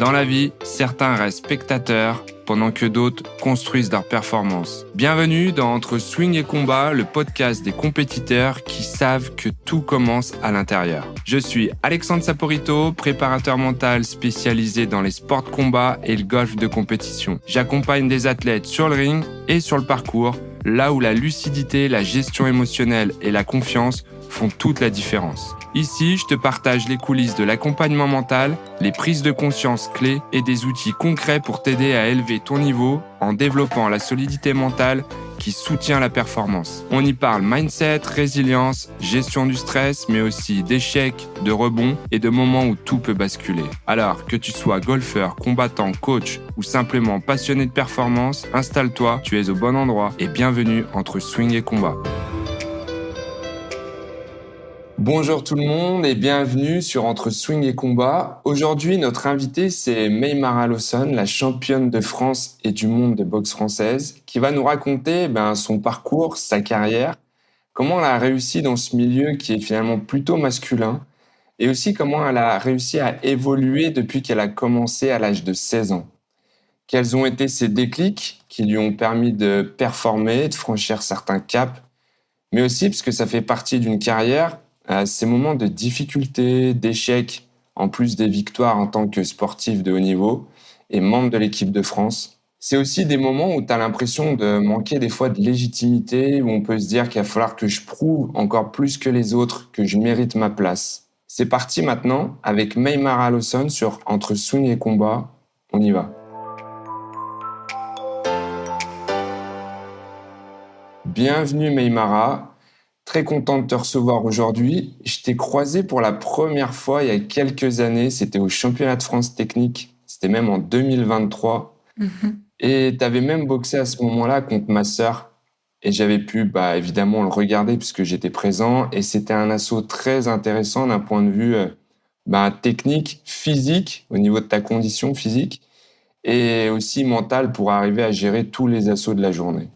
Dans la vie, certains restent spectateurs pendant que d'autres construisent leur performance. Bienvenue dans Entre Swing et Combat, le podcast des compétiteurs qui savent que tout commence à l'intérieur. Je suis Alexandre Saporito, préparateur mental spécialisé dans les sports de combat et le golf de compétition. J'accompagne des athlètes sur le ring et sur le parcours, là où la lucidité, la gestion émotionnelle et la confiance font toute la différence. Ici, je te partage les coulisses de l'accompagnement mental, les prises de conscience clés et des outils concrets pour t'aider à élever ton niveau en développant la solidité mentale qui soutient la performance. On y parle mindset, résilience, gestion du stress, mais aussi d'échecs, de rebonds et de moments où tout peut basculer. Alors, que tu sois golfeur, combattant, coach ou simplement passionné de performance, installe-toi, tu es au bon endroit et bienvenue entre swing et combat. Bonjour tout le monde et bienvenue sur Entre Swing et Combat. Aujourd'hui, notre invitée, c'est Maymara Lawson, la championne de France et du monde de boxe française, qui va nous raconter son parcours, sa carrière, comment elle a réussi dans ce milieu qui est finalement plutôt masculin, et aussi comment elle a réussi à évoluer depuis qu'elle a commencé à l'âge de 16 ans. Quels ont été ses déclics qui lui ont permis de performer, de franchir certains caps, mais aussi parce que ça fait partie d'une carrière, ces moments de difficulté, d'échec, en plus des victoires en tant que sportif de haut niveau et membre de l'équipe de France. C'est aussi des moments où tu as l'impression de manquer des fois de légitimité, où on peut se dire qu'il va falloir que je prouve encore plus que les autres, que je mérite ma place. C'est parti maintenant avec Maymara Lawson sur Entre Swing et Combat. On y va. Bienvenue Maymara. Très content de te recevoir aujourd'hui. Je t'ai croisé pour la première fois il y a quelques années. C'était au championnat de France technique. C'était même en 2023. Et tu avais même boxé à ce moment-là contre ma sœur. Et j'avais pu évidemment le regarder puisque j'étais présent. Et c'était un assaut très intéressant d'un point de vue technique, physique, au niveau de ta condition physique, et aussi mentale pour arriver à gérer tous les assauts de la journée.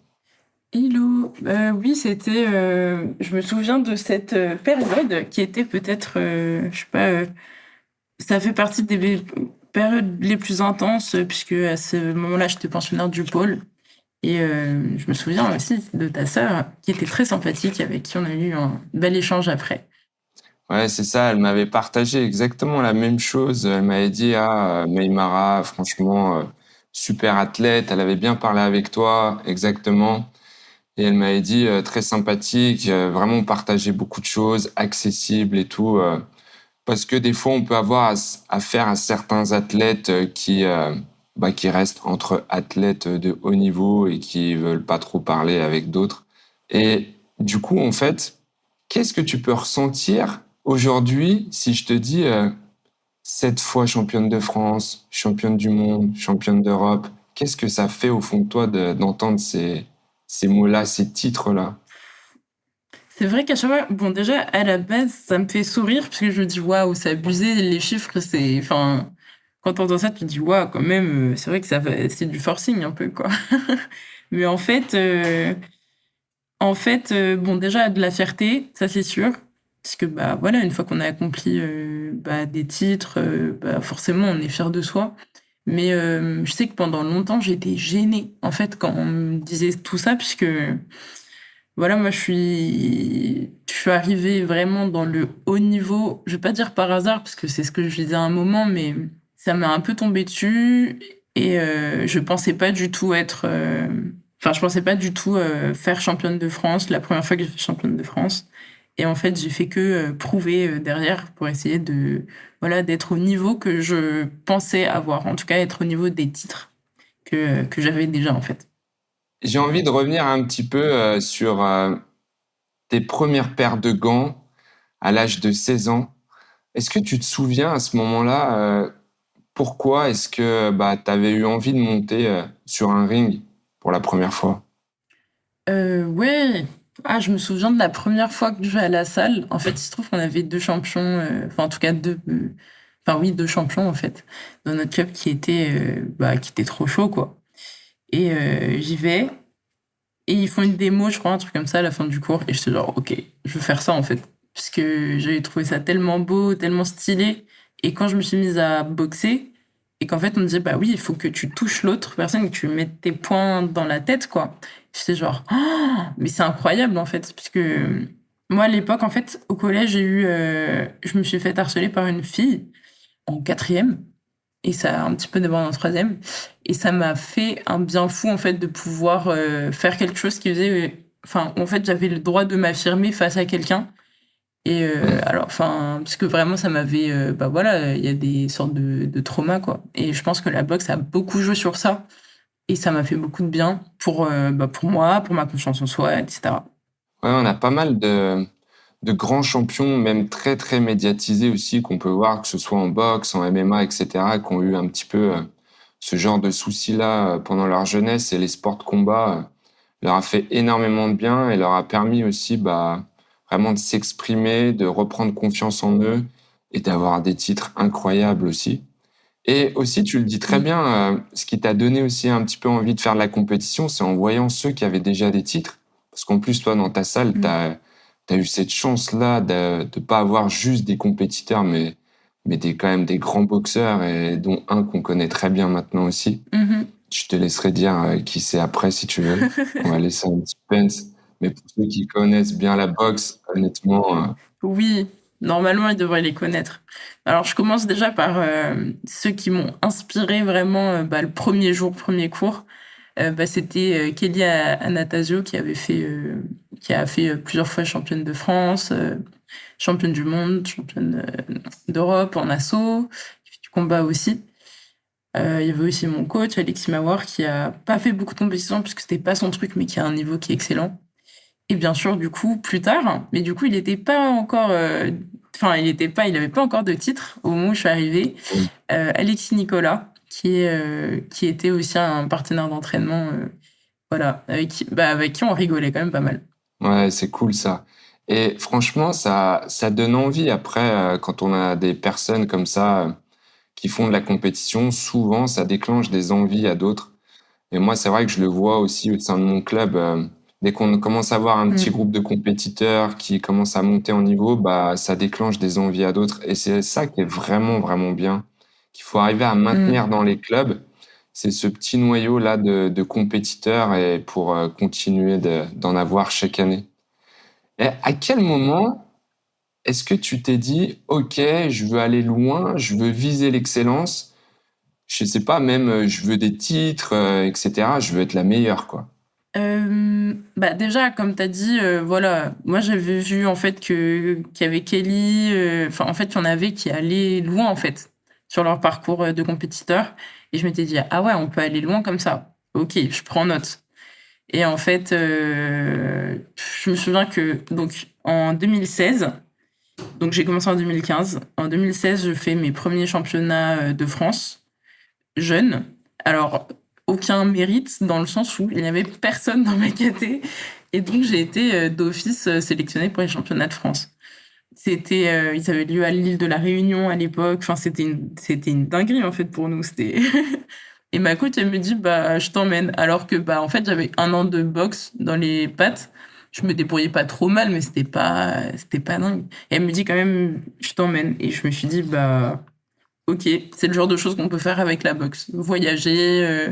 Hello, oui, c'était. Je me souviens de cette période qui était peut-être, je sais pas, ça fait partie des périodes les plus intenses, puisque à ce moment-là, j'étais pensionnaire du pôle. Et je me souviens aussi de ta sœur, qui était très sympathique, avec qui on a eu un bel échange après. Ouais, c'est ça, elle m'avait partagé exactement la même chose. Elle m'avait dit, Maymara, franchement, super athlète, elle avait bien parlé avec toi, exactement. Et elle m'avait dit, très sympathique, vraiment partager beaucoup de choses, accessible et tout. Parce que des fois, on peut avoir affaire à certains athlètes qui restent entre athlètes de haut niveau et qui veulent pas trop parler avec d'autres. Et du coup, en fait, qu'est-ce que tu peux ressentir aujourd'hui si je te dis 7 fois championne de France, championne du monde, championne d'Europe? Qu'est-ce que ça fait au fond de toi d'entendre ces mots-là, ces titres-là? C'est vrai qu'à chaque fois, bon, déjà, à la base, ça me fait sourire, parce que je me dis, waouh, c'est abusé, les chiffres, c'est. Enfin, quand t'entends ça, tu te dis, waouh, quand même, c'est vrai que c'est du forcing un peu, quoi. Mais bon, déjà, de la fierté, ça c'est sûr. Parce que, voilà, une fois qu'on a accompli des titres, forcément, on est fier de soi. Mais je sais que pendant longtemps, j'étais gênée, en fait, quand on me disait tout ça, puisque, voilà, moi, je suis arrivée vraiment dans le haut niveau. Je vais pas dire par hasard, parce que c'est ce que je disais à un moment, mais ça m'a un peu tombé dessus. Et je pensais pas du tout je pensais pas du tout faire championne de France, la première fois que j'ai fait championne de France. Et en fait, j'ai fait que prouver derrière pour essayer d'être au niveau que je pensais avoir. En tout cas, être au niveau des titres que j'avais déjà, en fait. J'ai envie de revenir un petit peu sur tes premières paires de gants à l'âge de 16 ans. Est-ce que tu te souviens à ce moment-là pourquoi est-ce que tu avais eu envie de monter sur un ring pour la première fois? Ouais. Ah, je me souviens de la première fois que je vais à la salle. En fait, il se trouve qu'on avait deux champions, enfin, en tout cas, deux champions, en fait, dans notre club qui étaient trop chauds, quoi. Et j'y vais, et ils font une démo, je crois, un truc comme ça, à la fin du cours, et j'étais genre, ok, je veux faire ça, en fait. Parce que j'avais trouvé ça tellement beau, tellement stylé. Et quand je me suis mise à boxer, et qu'en fait, on me disait, bah oui, il faut que tu touches l'autre personne, que tu mettes tes poings dans la tête, quoi. J'étais genre, oh, mais c'est incroyable, en fait, puisque moi, à l'époque, en fait, au collège, je me suis fait harceler par une fille en quatrième, et ça a un petit peu débordé en troisième, et ça m'a fait un bien fou, en fait, de pouvoir faire quelque chose qui faisait, enfin, en fait, j'avais le droit de m'affirmer face à quelqu'un. Et Mm. alors, enfin, parce que vraiment, ça m'avait, bah voilà, il y a des sortes de traumas, quoi. Et je pense que la boxe a beaucoup joué sur ça. Et ça m'a fait beaucoup de bien bah, pour moi, pour ma confiance en soi, etc. Ouais, on a pas mal de grands champions, même très, très médiatisés aussi, qu'on peut voir, que ce soit en boxe, en MMA, etc., qui ont eu un petit peu ce genre de soucis-là pendant leur jeunesse. Et les sports de combat leur a fait énormément de bien et leur a permis aussi bah, vraiment de s'exprimer, de reprendre confiance en eux et d'avoir des titres incroyables aussi. Et aussi, tu le dis très Mm. bien, ce qui t'a donné aussi un petit peu envie de faire de la compétition, c'est en voyant ceux qui avaient déjà des titres. Parce qu'en plus, toi, dans ta salle, Mm. t'as eu cette chance-là de pas avoir juste des compétiteurs, mais quand même des grands boxeurs, et dont un qu'on connaît très bien maintenant aussi. Mhm. Je te laisserai dire qui c'est après, si tu veux. On va laisser un petit suspense. Mais pour ceux qui connaissent bien la boxe, honnêtement, Oui, normalement, ils devraient les connaître. Alors, je commence déjà par ceux qui m'ont inspiré vraiment bah, le premier jour, premier cours. Bah, c'était Kelly Anatasio qui a fait plusieurs fois championne de France, championne du monde, championne d'Europe en assaut, qui fait du combat aussi. Il y avait aussi mon coach, Alexis Mawar, qui a pas fait beaucoup de compétitions puisque c'était pas son truc, mais qui a un niveau qui est excellent. Et bien sûr, du coup, plus tard, mais du coup, il était pas encore, enfin, il avait pas encore de titre au moment où je suis arrivée. Alexis Nicolas, qui était aussi un partenaire d'entraînement, voilà, avec qui on rigolait quand même pas mal. ouais, c'est cool ça. Et franchement, ça donne envie après, quand on a des personnes comme ça qui font de la compétition, souvent ça déclenche des envies à d'autres. Et moi, c'est vrai que je le vois aussi au sein de mon club. Dès qu'on commence à avoir un petit Mm. groupe de compétiteurs qui commencent à monter en niveau, bah, ça déclenche des envies à d'autres. Et c'est ça qui est vraiment, vraiment bien, qu'il faut arriver à maintenir Mm. dans les clubs. C'est ce petit noyau-là de compétiteurs et pour continuer d'en avoir chaque année. Et à quel moment est-ce que tu t'es dit, OK, je veux aller loin, je veux viser l'excellence, je sais pas, même je veux des titres, etc. Je veux être la meilleure, quoi. Bah déjà, comme tu as dit, voilà, moi j'avais vu en fait qu'il y avait Kelly, enfin en fait il y en avait qui allaient loin en fait sur leur parcours de compétiteur, et je m'étais dit ah ouais on peut aller loin comme ça. Ok, je prends note. Et en fait, je me souviens que donc en 2016, donc j'ai commencé en 2015. En 2016, je fais mes premiers championnats de France jeune. Alors, aucun mérite dans le sens où il n'y avait personne dans ma caté. Et donc, j'ai été d'office sélectionnée pour les championnats de France. Ils avaient lieu à l'île de la Réunion à l'époque. Enfin, c'était une dinguerie, en fait, pour nous. Et ma coach, elle me dit, bah, je t'emmène. Alors que, bah, en fait, j'avais un an de boxe dans les pattes. Je me débrouillais pas trop mal, mais c'était pas dingue. Et elle me dit quand même, je t'emmène. Et je me suis dit, bah, ok, c'est le genre de choses qu'on peut faire avec la boxe. Voyager,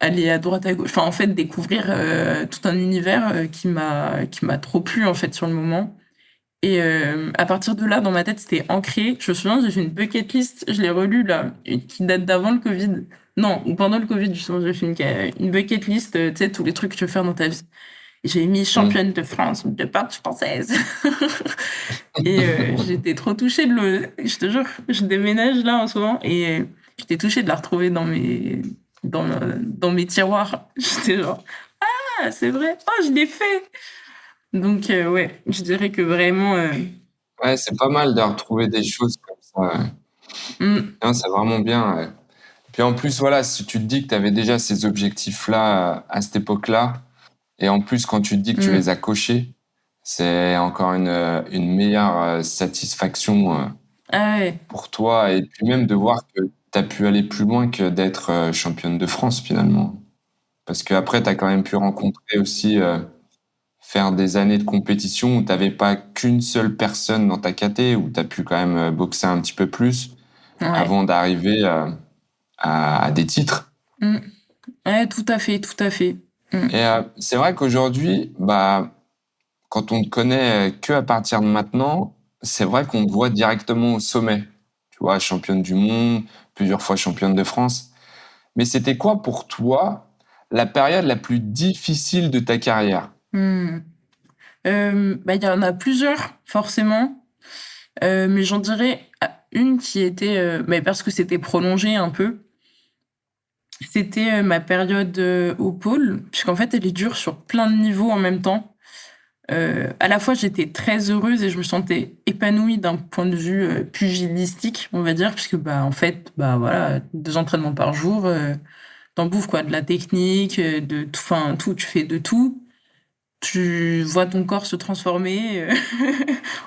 aller à droite à gauche. Enfin, en fait, découvrir tout un univers qui m'a trop plu, en fait, sur le moment. Et à partir de là, dans ma tête, c'était ancré. Je me souviens, j'ai fait une bucket list, je l'ai relue là, qui date d'avant le Covid. Non, ou pendant le Covid, justement, j'ai fait une bucket list, tu sais, tous les trucs que tu veux faire dans ta vie. Et j'ai mis Mm. championne de France de boxe française. Et j'étais trop touchée je te jure, je déménage là en ce moment et j'étais touchée de la retrouver dans mes tiroirs. J'étais genre, ah, c'est vrai, oh, je l'ai fait. Donc, ouais, je dirais que vraiment, Ouais, c'est pas mal de retrouver des choses comme ça. Ouais. mm, Non, c'est vraiment bien. Ouais. Puis en plus, voilà, si tu te dis que tu avais déjà ces objectifs-là à cette époque-là, et en plus, quand tu te dis que tu les mm, as cochés, c'est encore une meilleure satisfaction ah ouais, pour toi. Et puis même de voir que tu as pu aller plus loin que d'être championne de France finalement. Parce qu'après, tu as quand même pu rencontrer aussi, faire des années de compétition où tu n'avais pas qu'une seule personne dans ta caté, où tu as pu quand même boxer un petit peu plus ouais, avant d'arriver à des titres. Mmh. Ouais, tout à fait, tout à fait. Mmh. Et c'est vrai qu'aujourd'hui, quand on te connaît que à partir de maintenant, c'est vrai qu'on te voit directement au sommet. Tu vois, championne du monde, plusieurs fois championne de France. Mais c'était quoi pour toi la période la plus difficile de ta carrière? Mmh. Il y en a plusieurs forcément, mais j'en dirais une qui était, parce que c'était prolongé un peu, c'était, ma période, au pôle, puisqu'en fait elle est dure sur plein de niveaux en même temps. À la fois j'étais très heureuse et je me sentais épanouie d'un point de vue, pugilistique, on va dire, puisque, en fait, voilà, 2 entraînements par jour, tu bouffes quoi, de la technique, de tout, enfin tout, tu fais de tout. Tu vois ton corps se transformer,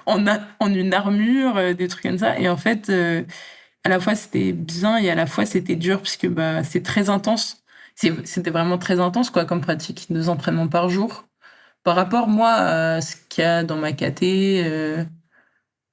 en une armure, des trucs comme ça et en fait, à la fois c'était bien et à la fois c'était dur puisque, c'est très intense. C'était vraiment très intense quoi comme pratique, 2 entraînements par jour. Par rapport moi à ce qu'il y a dans ma caté,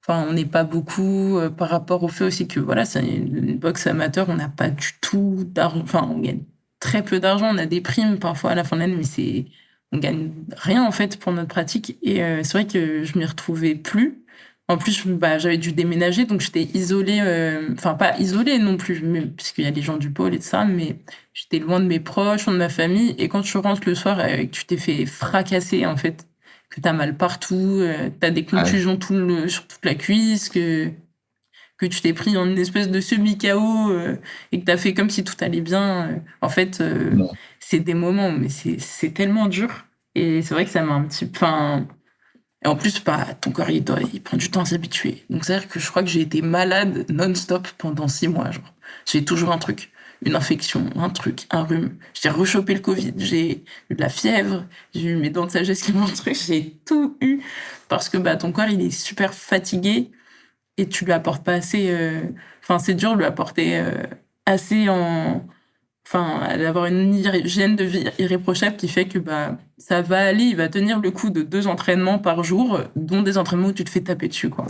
enfin on n'est pas beaucoup, par rapport au fait aussi que voilà, c'est une boxe amateur, on n'a pas du tout d'argent, enfin on gagne très peu d'argent, on a des primes parfois à la fin de l'année, mais on gagne rien en fait pour notre pratique et c'est vrai que je m'y retrouvais plus. En plus, j'avais dû déménager donc j'étais isolée, enfin pas isolée non plus, mais puisqu'il y a les gens du pôle et tout ça, mais j'étais loin de mes proches, loin de ma famille et quand tu rentres le soir et que tu t'es fait fracasser en fait, que t'as mal partout, tu des Ouais. contusions sur toute la cuisse, que tu t'es pris en une espèce de semi-KO, et que t'as fait comme si tout allait bien. En fait, Bon. c'est des moments, mais c'est tellement dur. Et c'est vrai que ça m'a un petit, enfin, et en plus, ton corps, il prend du temps à s'habituer. Donc, c'est-à-dire que je crois que j'ai été malade non-stop pendant 6 mois, genre. J'ai toujours un truc. Une infection, un truc, un rhume. J'ai rechopé le Covid, j'ai eu de la fièvre, j'ai eu mes dents de sagesse qui m'ont truc, j'ai tout eu. Parce que, ton corps, il est super fatigué et tu lui apportes pas assez, enfin, c'est dur de lui apporter, assez d'avoir une hygiène de vie irréprochable qui fait que, ça va aller, il va tenir le coup de 2 entraînements par jour, dont des entraînements où tu te fais taper dessus, quoi.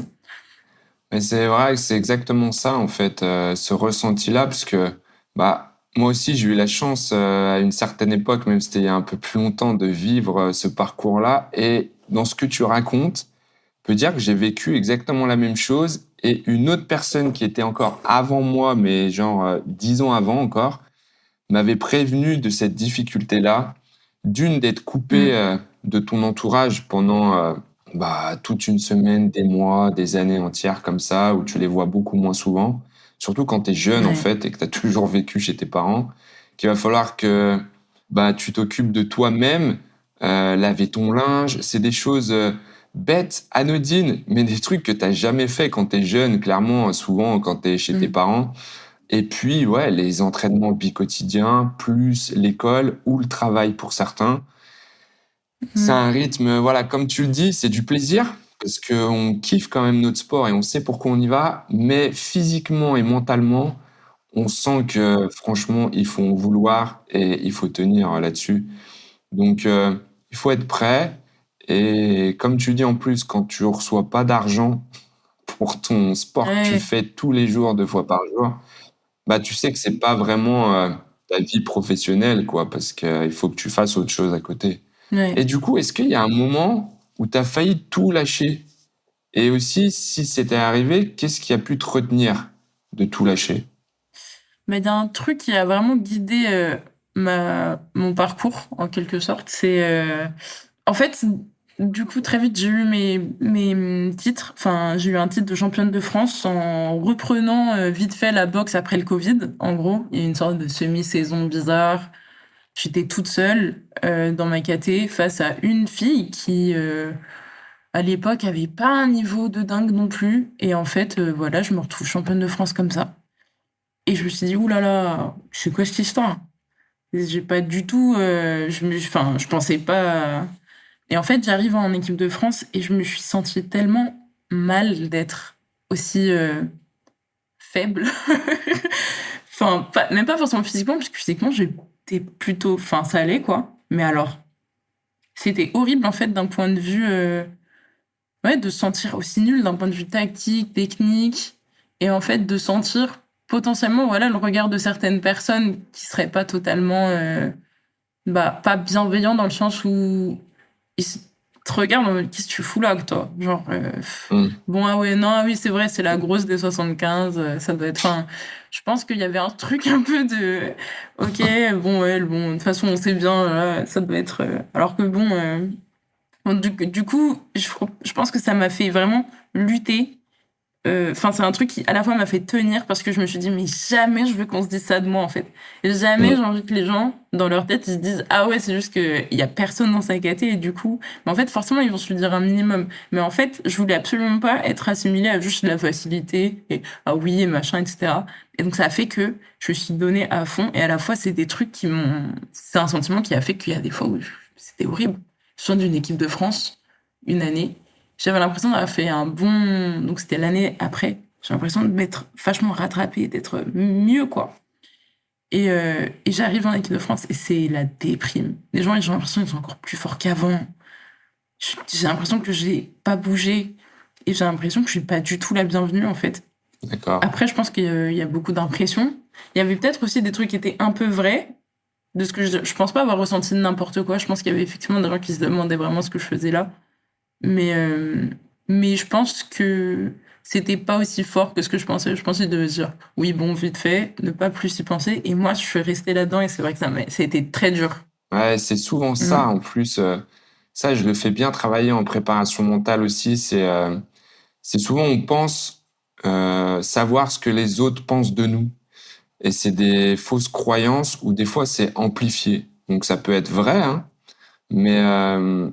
Mais c'est vrai que c'est exactement ça, en fait, ce ressenti-là, parce que, moi aussi, j'ai eu la chance, à une certaine époque, même si c'était il y a un peu plus longtemps, de vivre, ce parcours-là et dans ce que tu racontes, je peux dire que j'ai vécu exactement la même chose et une autre personne qui était encore avant moi, mais genre, 10 ans avant encore, m'avait prévenu de cette difficulté-là. D'une, d'être coupé, Mmh. de ton entourage pendant, toute une semaine, des mois, des années entières comme ça, où tu les vois beaucoup moins souvent. Surtout quand tu es jeune, en Ouais. fait, et que tu as toujours vécu chez tes parents, qu'il va falloir que, tu t'occupes de toi-même, laver ton linge. C'est des choses, bêtes, anodines, mais des trucs que tu as jamais fait quand tu es jeune, clairement, souvent quand tu es chez tes Mmh. parents. Et puis, ouais, les entraînements bi-quotidiens, plus l'école ou le travail pour certains. C'est Mmh. un rythme, voilà, comme tu le dis, c'est du plaisir parce qu'on kiffe quand même notre sport et on sait pourquoi on y va, mais physiquement et mentalement, on sent que franchement, il faut en vouloir et il faut tenir là-dessus. Donc, il faut être prêt et comme tu dis en plus, quand tu reçois pas d'argent pour ton sport que tu Ouais, fais tous les jours, 2 fois par jour, tu sais que c'est pas vraiment, ta vie professionnelle, quoi, parce qu'il faut que tu fasses autre chose à côté. ouais. Et du coup, est-ce qu'il y a un moment où tu as failli tout lâcher? Et aussi, si c'était arrivé, qu'est-ce qui a pu te retenir de tout lâcher? Mais il y a un truc qui a vraiment guidé, ma mon parcours, en quelque sorte, c'est, en fait, du coup, très vite, j'ai eu mes titres. Enfin, j'ai eu un titre de championne de France en reprenant, vite fait la boxe après le Covid, en gros. Il y a eu une sorte de semi-saison bizarre. J'étais toute seule, dans ma caté face à une fille qui, à l'époque, avait pas un niveau de dingue non plus et en fait, voilà, je me retrouve championne de France comme ça et je me suis dit: «Ouh là là, c'est quoi cette histoire?» J'ai pas du tout, je pensais pas et en fait, j'arrive en équipe de France et je me suis sentie tellement mal d'être aussi, faible. Enfin, pas même pas forcément physiquement, parce que physiquement, j'étais plutôt, enfin, ça allait quoi. Mais alors, c'était horrible en fait d'un point de vue, ouais, de se sentir aussi nul d'un point de vue tactique, technique et en fait de sentir potentiellement, voilà, le regard de certaines personnes qui seraient pas totalement, pas bienveillants dans le sens où ils te regardent en mode: «Qu'est-ce que tu fous là, toi?» Genre, Mmh. bon, ah ouais, non, ah oui, c'est vrai, c'est la grosse des 75, ça doit être enfin, je pense qu'il y avait un truc un peu de: «OK, bon, elle, bon, de toute façon, on sait bien, ça doit être, alors que bon, bon, du coup, je pense que ça m'a fait vraiment lutter. Enfin, c'est un truc qui, à la fois, m'a fait tenir parce que je me suis dit: «Mais jamais je veux qu'on se dise ça de moi, en fait. Jamais Mmh. j'ai envie que les gens, dans leur tête, ils se disent: "Ah ouais, c'est juste qu'il y a personne dans sa caté" et du coup» mais en fait, forcément, ils vont se le dire un minimum. Mais en fait, je voulais absolument pas être assimilée à juste la facilité et «Ah oui» et machin et cetera et donc ça a fait que je me suis donnée à fond et à la fois, c'est des trucs qui m'ont c'est un sentiment qui a fait qu'il y a des fois où c'était horrible. Je me souviens d'une équipe de France, une année, j'avais l'impression d'avoir fait un bon donc c'était l'année après. J'ai l'impression de m'être vachement rattrapée, d'être mieux, quoi et j'arrive en équipe de France et c'est la déprime. Les gens, j'ai l'impression qu'ils sont encore plus forts qu'avant. J'ai l'impression que j'ai pas bougé et j'ai l'impression que je suis pas du tout la bienvenue, en fait. D'accord. Après, je pense qu'il y a beaucoup d'impressions. Il y avait peut-être aussi des trucs qui étaient un peu vrais, de ce que je pense pas avoir ressenti n'importe quoi. Je pense qu'il y avait effectivement des gens qui se demandaient vraiment ce que je faisais là. Mais, mais je pense que c'était pas aussi fort que ce que je pensais. Je pensais de dire, oui, bon, vite fait, ne pas plus y penser. Et moi, je suis restée là-dedans et c'est vrai que ça a été très dur. Ouais, c'est souvent ça Mm. en plus, ça je le fais bien travailler en préparation mentale aussi, c'est souvent on pense, savoir ce que les autres pensent de nous et c'est des fausses croyances ou des fois c'est amplifié. Donc ça peut être vrai, hein, mais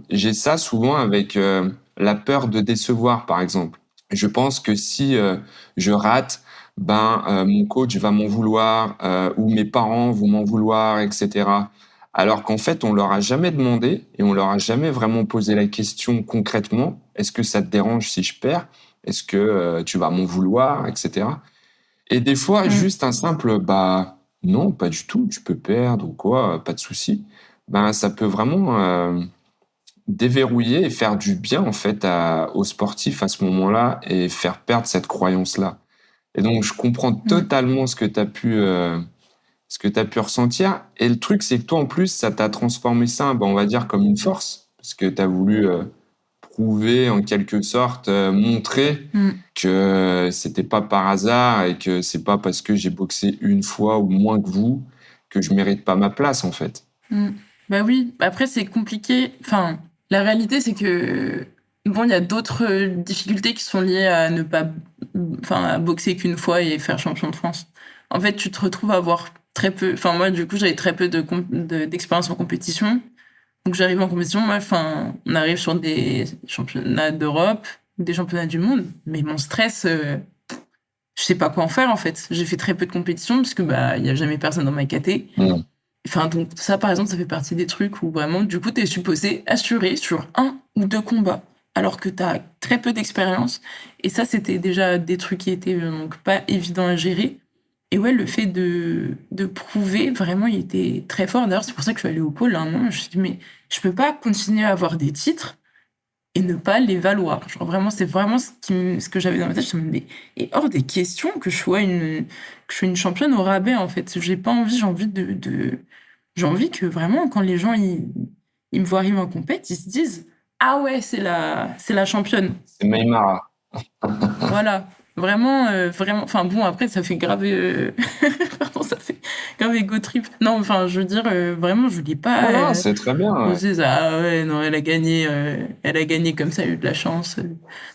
j'ai ça souvent avec, la peur de décevoir, par exemple. Je pense que si, je rate, ben, mon coach va m'en vouloir, ou mes parents vont m'en vouloir et cetera. Alors qu'en fait, on leur a jamais demandé et on leur a jamais vraiment posé la question concrètement: «Est-ce que ça te dérange si je perds? Est-ce que, tu vas m'en vouloir?» et cetera. Et des fois, Mm. juste un simple: «Bah, non, pas du tout, tu peux perdre ou quoi, pas de souci». Ben, ça peut vraiment, déverrouiller et faire du bien en fait aux sportifs à ce moment-là et faire perdre cette croyance-là. Et donc je comprends Mm. totalement ce que tu as pu ressentir et le truc c'est que toi en plus ça t'a transformé ça, bah, on va dire comme une force parce que tu as voulu, prouver en quelque sorte, montrer Mm. que c'était pas par hasard et que c'est pas parce que j'ai boxé une fois ou moins que vous que je mérite pas ma place en fait. Mm. Bah oui, après, c'est compliqué. Enfin, la réalité, c'est que, bon, il y a d'autres difficultés qui sont liées à ne pas, enfin, à boxer qu'une fois et faire champion de France. En fait, tu te retrouves à avoir très peu, enfin, moi, du coup, j'avais très peu d'expérience en compétition. Donc j'arrive en compétition, moi, enfin, on arrive sur des championnats d'Europe, des championnats du monde, mais mon stress, je sais pas quoi en faire en fait. J'ai fait très peu de compétitions parce que bah il y a jamais personne dans ma caté. Mmh. Enfin donc ça par exemple ça fait partie des trucs où vraiment du coup t'es supposé assurer sur un ou deux combats alors que t'as très peu d'expérience et ça c'était déjà des trucs qui étaient donc pas évidents à gérer. Et ouais, le fait de prouver, vraiment, il était très fort. D'ailleurs, c'est pour ça que je suis allée au pôle à un moment. Je me suis dit, mais je peux pas continuer à avoir des titres et ne pas les valoir. Genre, vraiment, c'est vraiment ce que j'avais dans ma tête. Je me disais, mais et hors des questions que je sois une championne au rabais, en fait. J'ai pas envie, j'ai envie que vraiment, quand les gens, ils me voient arriver en compète, ils se disent, ah ouais, c'est la championne. C'est Maïmara. Voilà, vraiment, vraiment enfin bon après ça fait grave, pardon, ça fait grave ego trip. Non, enfin je veux dire, vraiment je voulais Non, pas, non, c'est très bien, on ouais. se dise: «Ah ouais, non elle a gagné comme ça, elle a eu de la chance»,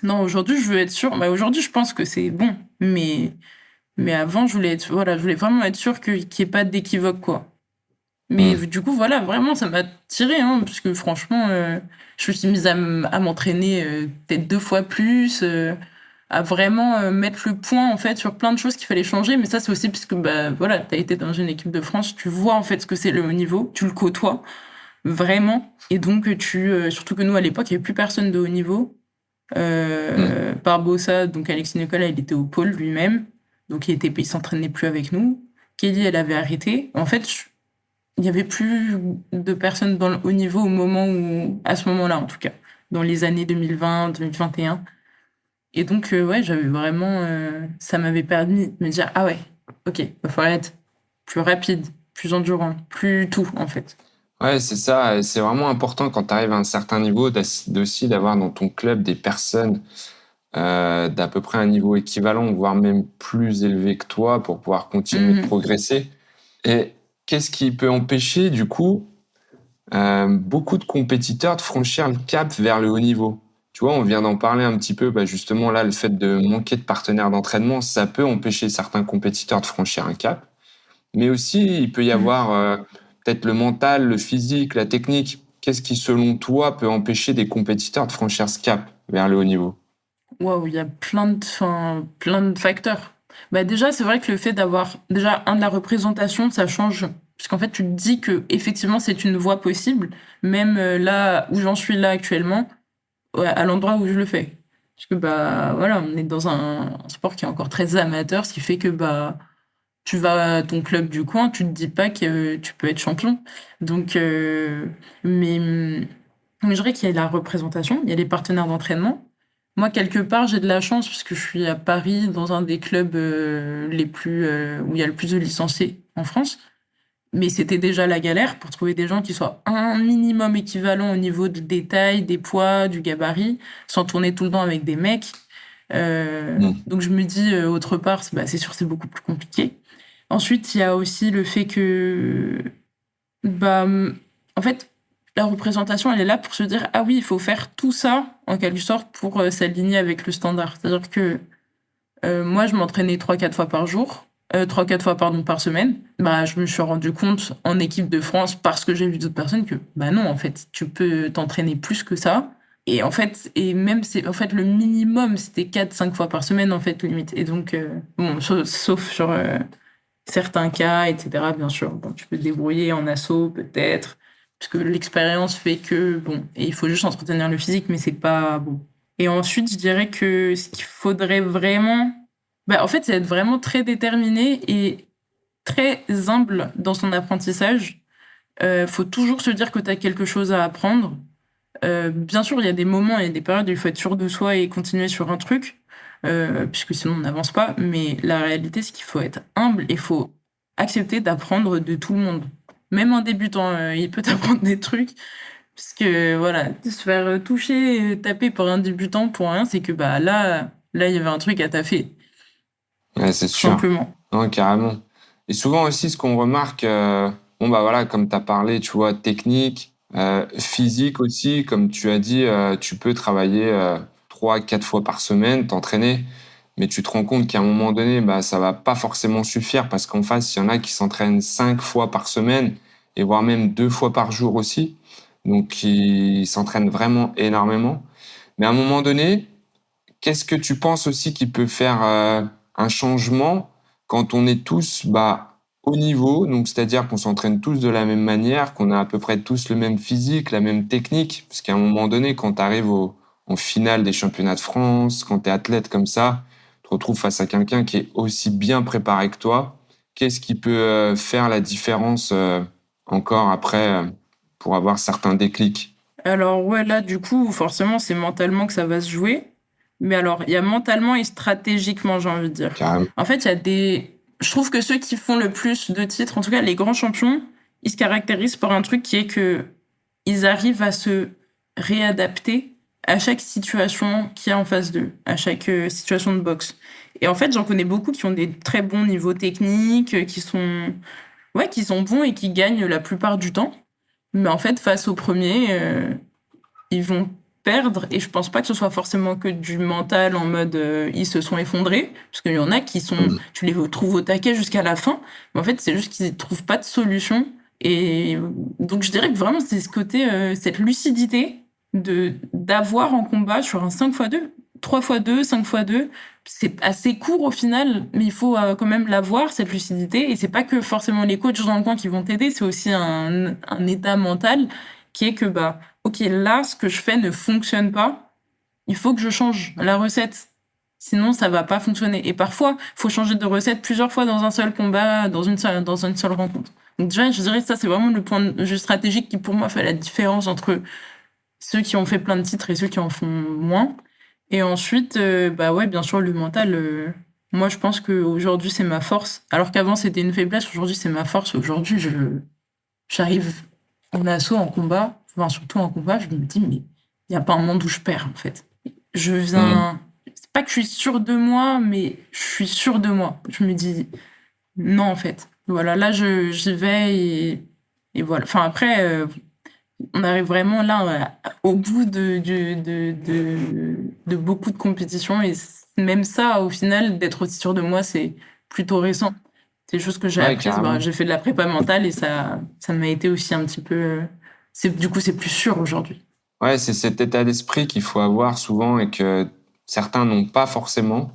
Non, aujourd'hui je veux être sûre, bah, aujourd'hui je pense que c'est bon, mais avant je voulais être voilà, je voulais vraiment être sûre qu'il y ait pas d'équivoque, quoi. Mais Mmh. du coup voilà, vraiment ça m'a tirée, hein, parce que franchement, je me suis mise à m'entraîner, peut-être 2 fois plus, à vraiment, mettre le point, en fait, sur plein de choses qu'il fallait changer. Mais ça, c'est aussi parce que, bah, voilà, tu as été dans une équipe de France, tu vois, en fait, ce que c'est le haut niveau, tu le côtoies vraiment et donc surtout que nous, à l'époque, il y avait plus personne de haut niveau. Mmh. Barbosa, donc Alexis Nicolas, il était au pôle lui-même, donc il s'entraînait plus avec nous. Kelly, elle avait arrêté. En fait, il y avait plus de personnes dans le haut niveau au moment où à ce moment-là, en tout cas, dans les années 2020-2021 et donc ouais, j'avais vraiment, ça m'avait permis de me dire: «Ah ouais». OK, va falloir être plus rapide, plus endurant, plus tout, en fait. Ouais, c'est ça. Et c'est vraiment important quand tu arrives à un certain niveau d'aussi d'avoir dans ton club des personnes d'à peu près un niveau équivalent, voire même plus élevé que toi pour pouvoir continuer de Mmh. progresser. Et qu'est-ce qui peut empêcher, du coup, beaucoup de compétiteurs de franchir le cap vers le haut niveau? Tu vois, on vient d'en parler un petit peu, bah, justement, là, le fait de manquer de partenaires d'entraînement, ça peut empêcher certains compétiteurs de franchir un cap. Mais aussi, il peut y Mmh. avoir peut-être le mental, le physique, la technique. Qu'est-ce qui, selon toi, peut empêcher des compétiteurs de franchir ce cap vers le haut niveau? Waouh, il y a plein de facteurs. Bah, déjà, c'est vrai que le fait d'avoir déjà de la représentation, ça change. Parce qu'en fait, tu te dis que effectivement c'est une voie possible, même, là où j'en suis là actuellement, ouais, à l'endroit où je le fais. Parce que, bah, voilà, on est dans un sport qui est encore très amateur, ce qui fait que, bah, tu vas à ton club du coin, tu te dis pas que tu peux être champion. Donc, mais, je dirais qu'il y a la représentation, il y a les partenaires d'entraînement. Moi, quelque part, j'ai de la chance parce que je suis à Paris dans un des clubs, les plus, où il y a le plus de licenciés en France. Mais c'était déjà la galère pour trouver des gens qui soient un minimum équivalents au niveau du détail, des poids, du gabarit, sans tourner tout le temps avec des mecs. Mmh. Donc je me dis, autre part, c'est sûr, c'est beaucoup plus compliqué. Ensuite, il y a aussi le fait que, bah, en fait, la représentation, elle est là pour se dire: «Ah oui, il faut faire tout ça, en quelque sorte, pour, s'aligner avec le standard». C'est-à-dire que, moi, je m'entraînais 3-4 fois par jour, 3-4 fois, pardon, par semaine. Bah, je me suis rendu compte en équipe de France, parce que j'ai vu d'autres personnes, que, bah, non, en fait, tu peux t'entraîner plus que ça et en fait et même c'est en fait, le minimum, c'était 4-5 fois par semaine, en fait, limite et donc bon, sauf sur, certains cas et cetera, bien sûr. Bon, tu peux te débrouiller en assaut, peut-être, parce que l'expérience fait que, bon et il faut juste entretenir le physique, mais c'est pas bon et ensuite, je dirais que ce qu'il faudrait vraiment, bah, en fait, c'est être vraiment très déterminé et très humble dans son apprentissage. Faut toujours se dire que tu as quelque chose à apprendre. Bien sûr, il y a des moments et des périodes où il faut être sûr de soi et continuer sur un truc, puisque sinon on n'avance pas. Mais la réalité, c'est qu'il faut être humble et il faut accepter d'apprendre de tout le monde. Même un débutant, il peut t'apprendre des trucs, parce que voilà, se faire, toucher, taper par un débutant pour rien, c'est que, bah, là, il y avait un truc à taffer, Ouais, c'est tout sûr. simplement. Non, carrément. Et souvent aussi, ce qu'on remarque, bon, bah voilà, comme tu as parlé, tu vois, technique, physique aussi, comme tu as dit, tu peux travailler 3-4 fois par semaine, t'entraîner, mais tu te rends compte qu'à un moment donné, bah, ça va pas forcément suffire parce qu'en face, il y en a qui s'entraînent 5 fois par semaine et voire même 2 fois par jour aussi. Donc, qui s'entraînent vraiment énormément. Mais à un moment donné, qu'est-ce que tu penses aussi qui peut faire, un changement quand on est tous, bah, au niveau, donc c'est-à-dire qu'on s'entraîne tous de la même manière, qu'on a à peu près tous le même physique, la même technique? Parce qu'à un moment donné, quand tu arrives en finale des championnats de France, quand tu es athlète comme ça, tu te retrouves face à quelqu'un qui est aussi bien préparé que toi. Qu'est-ce qui peut, faire la différence, encore après, pour avoir certains déclics? Alors ouais, là, du coup, forcément, c'est mentalement que ça va se jouer. Mais alors, il y a mentalement et stratégiquement, j'ai envie de dire. Carrément. En fait, il y a des... Je trouve que ceux qui font le plus de titres, en tout cas les grands champions, ils se caractérisent par un truc qui est que ils arrivent à se réadapter à chaque situation qu'il y a en face d'eux, à chaque situation de boxe. Et en fait, j'en connais beaucoup qui ont des très bons niveaux techniques, qui sont, ouais, qui sont bons et qui gagnent la plupart du temps. Mais en fait, face au premier, ils vont perdre et je pense pas que ce soit forcément que du mental en mode, ils se sont effondrés, parce qu'il y en a qui sont Mmh. tu les trouves au taquet jusqu'à la fin, mais en fait, c'est juste qu'ils trouvent pas de solution et donc je dirais que vraiment c'est ce côté, cette lucidité de d'avoir en combat sur un 5x2, 3x2, 5x2, c'est assez court au final, mais il faut, quand même l'avoir cette lucidité et c'est pas que forcément les coachs dans le coin qui vont t'aider, c'est aussi un état mental qui est que, bah, OK, là, ce que je fais ne fonctionne pas, il faut que je change la recette. Sinon, ça va pas fonctionner. Et parfois, il faut changer de recette plusieurs fois dans un seul combat, dans une seule rencontre. Donc déjà, je dirais que ça, c'est vraiment le point de vue stratégique qui, pour moi, fait la différence entre ceux qui ont fait plein de titres et ceux qui en font moins. Et ensuite, bah ouais, bien sûr, le mental. Moi, je pense qu'aujourd'hui, c'est ma force. Alors qu'avant, c'était une faiblesse. Aujourd'hui, c'est ma force. Aujourd'hui, j'arrive en assaut, en combat, enfin, surtout en combat, je me dis, mais il n'y a pas un monde où je perds, en fait. Je Mmh. viens. C'est pas que je suis sûre de moi, mais je suis sûre de moi. Je me dis, non, en fait. Voilà, là, j'y vais et voilà. Enfin, après, on arrive vraiment là, au bout de beaucoup de compétitions et même ça, au final, d'être aussi sûre de moi, c'est plutôt récent. C'est des choses que j'ai Ouais, apprises. Bah, carrément. j'ai fait de la prépa mentale et ça m'a été aussi un petit peu. Du coup, c'est plus sûr aujourd'hui. Ouais, c'est cet état d'esprit qu'il faut avoir souvent et que certains n'ont pas forcément.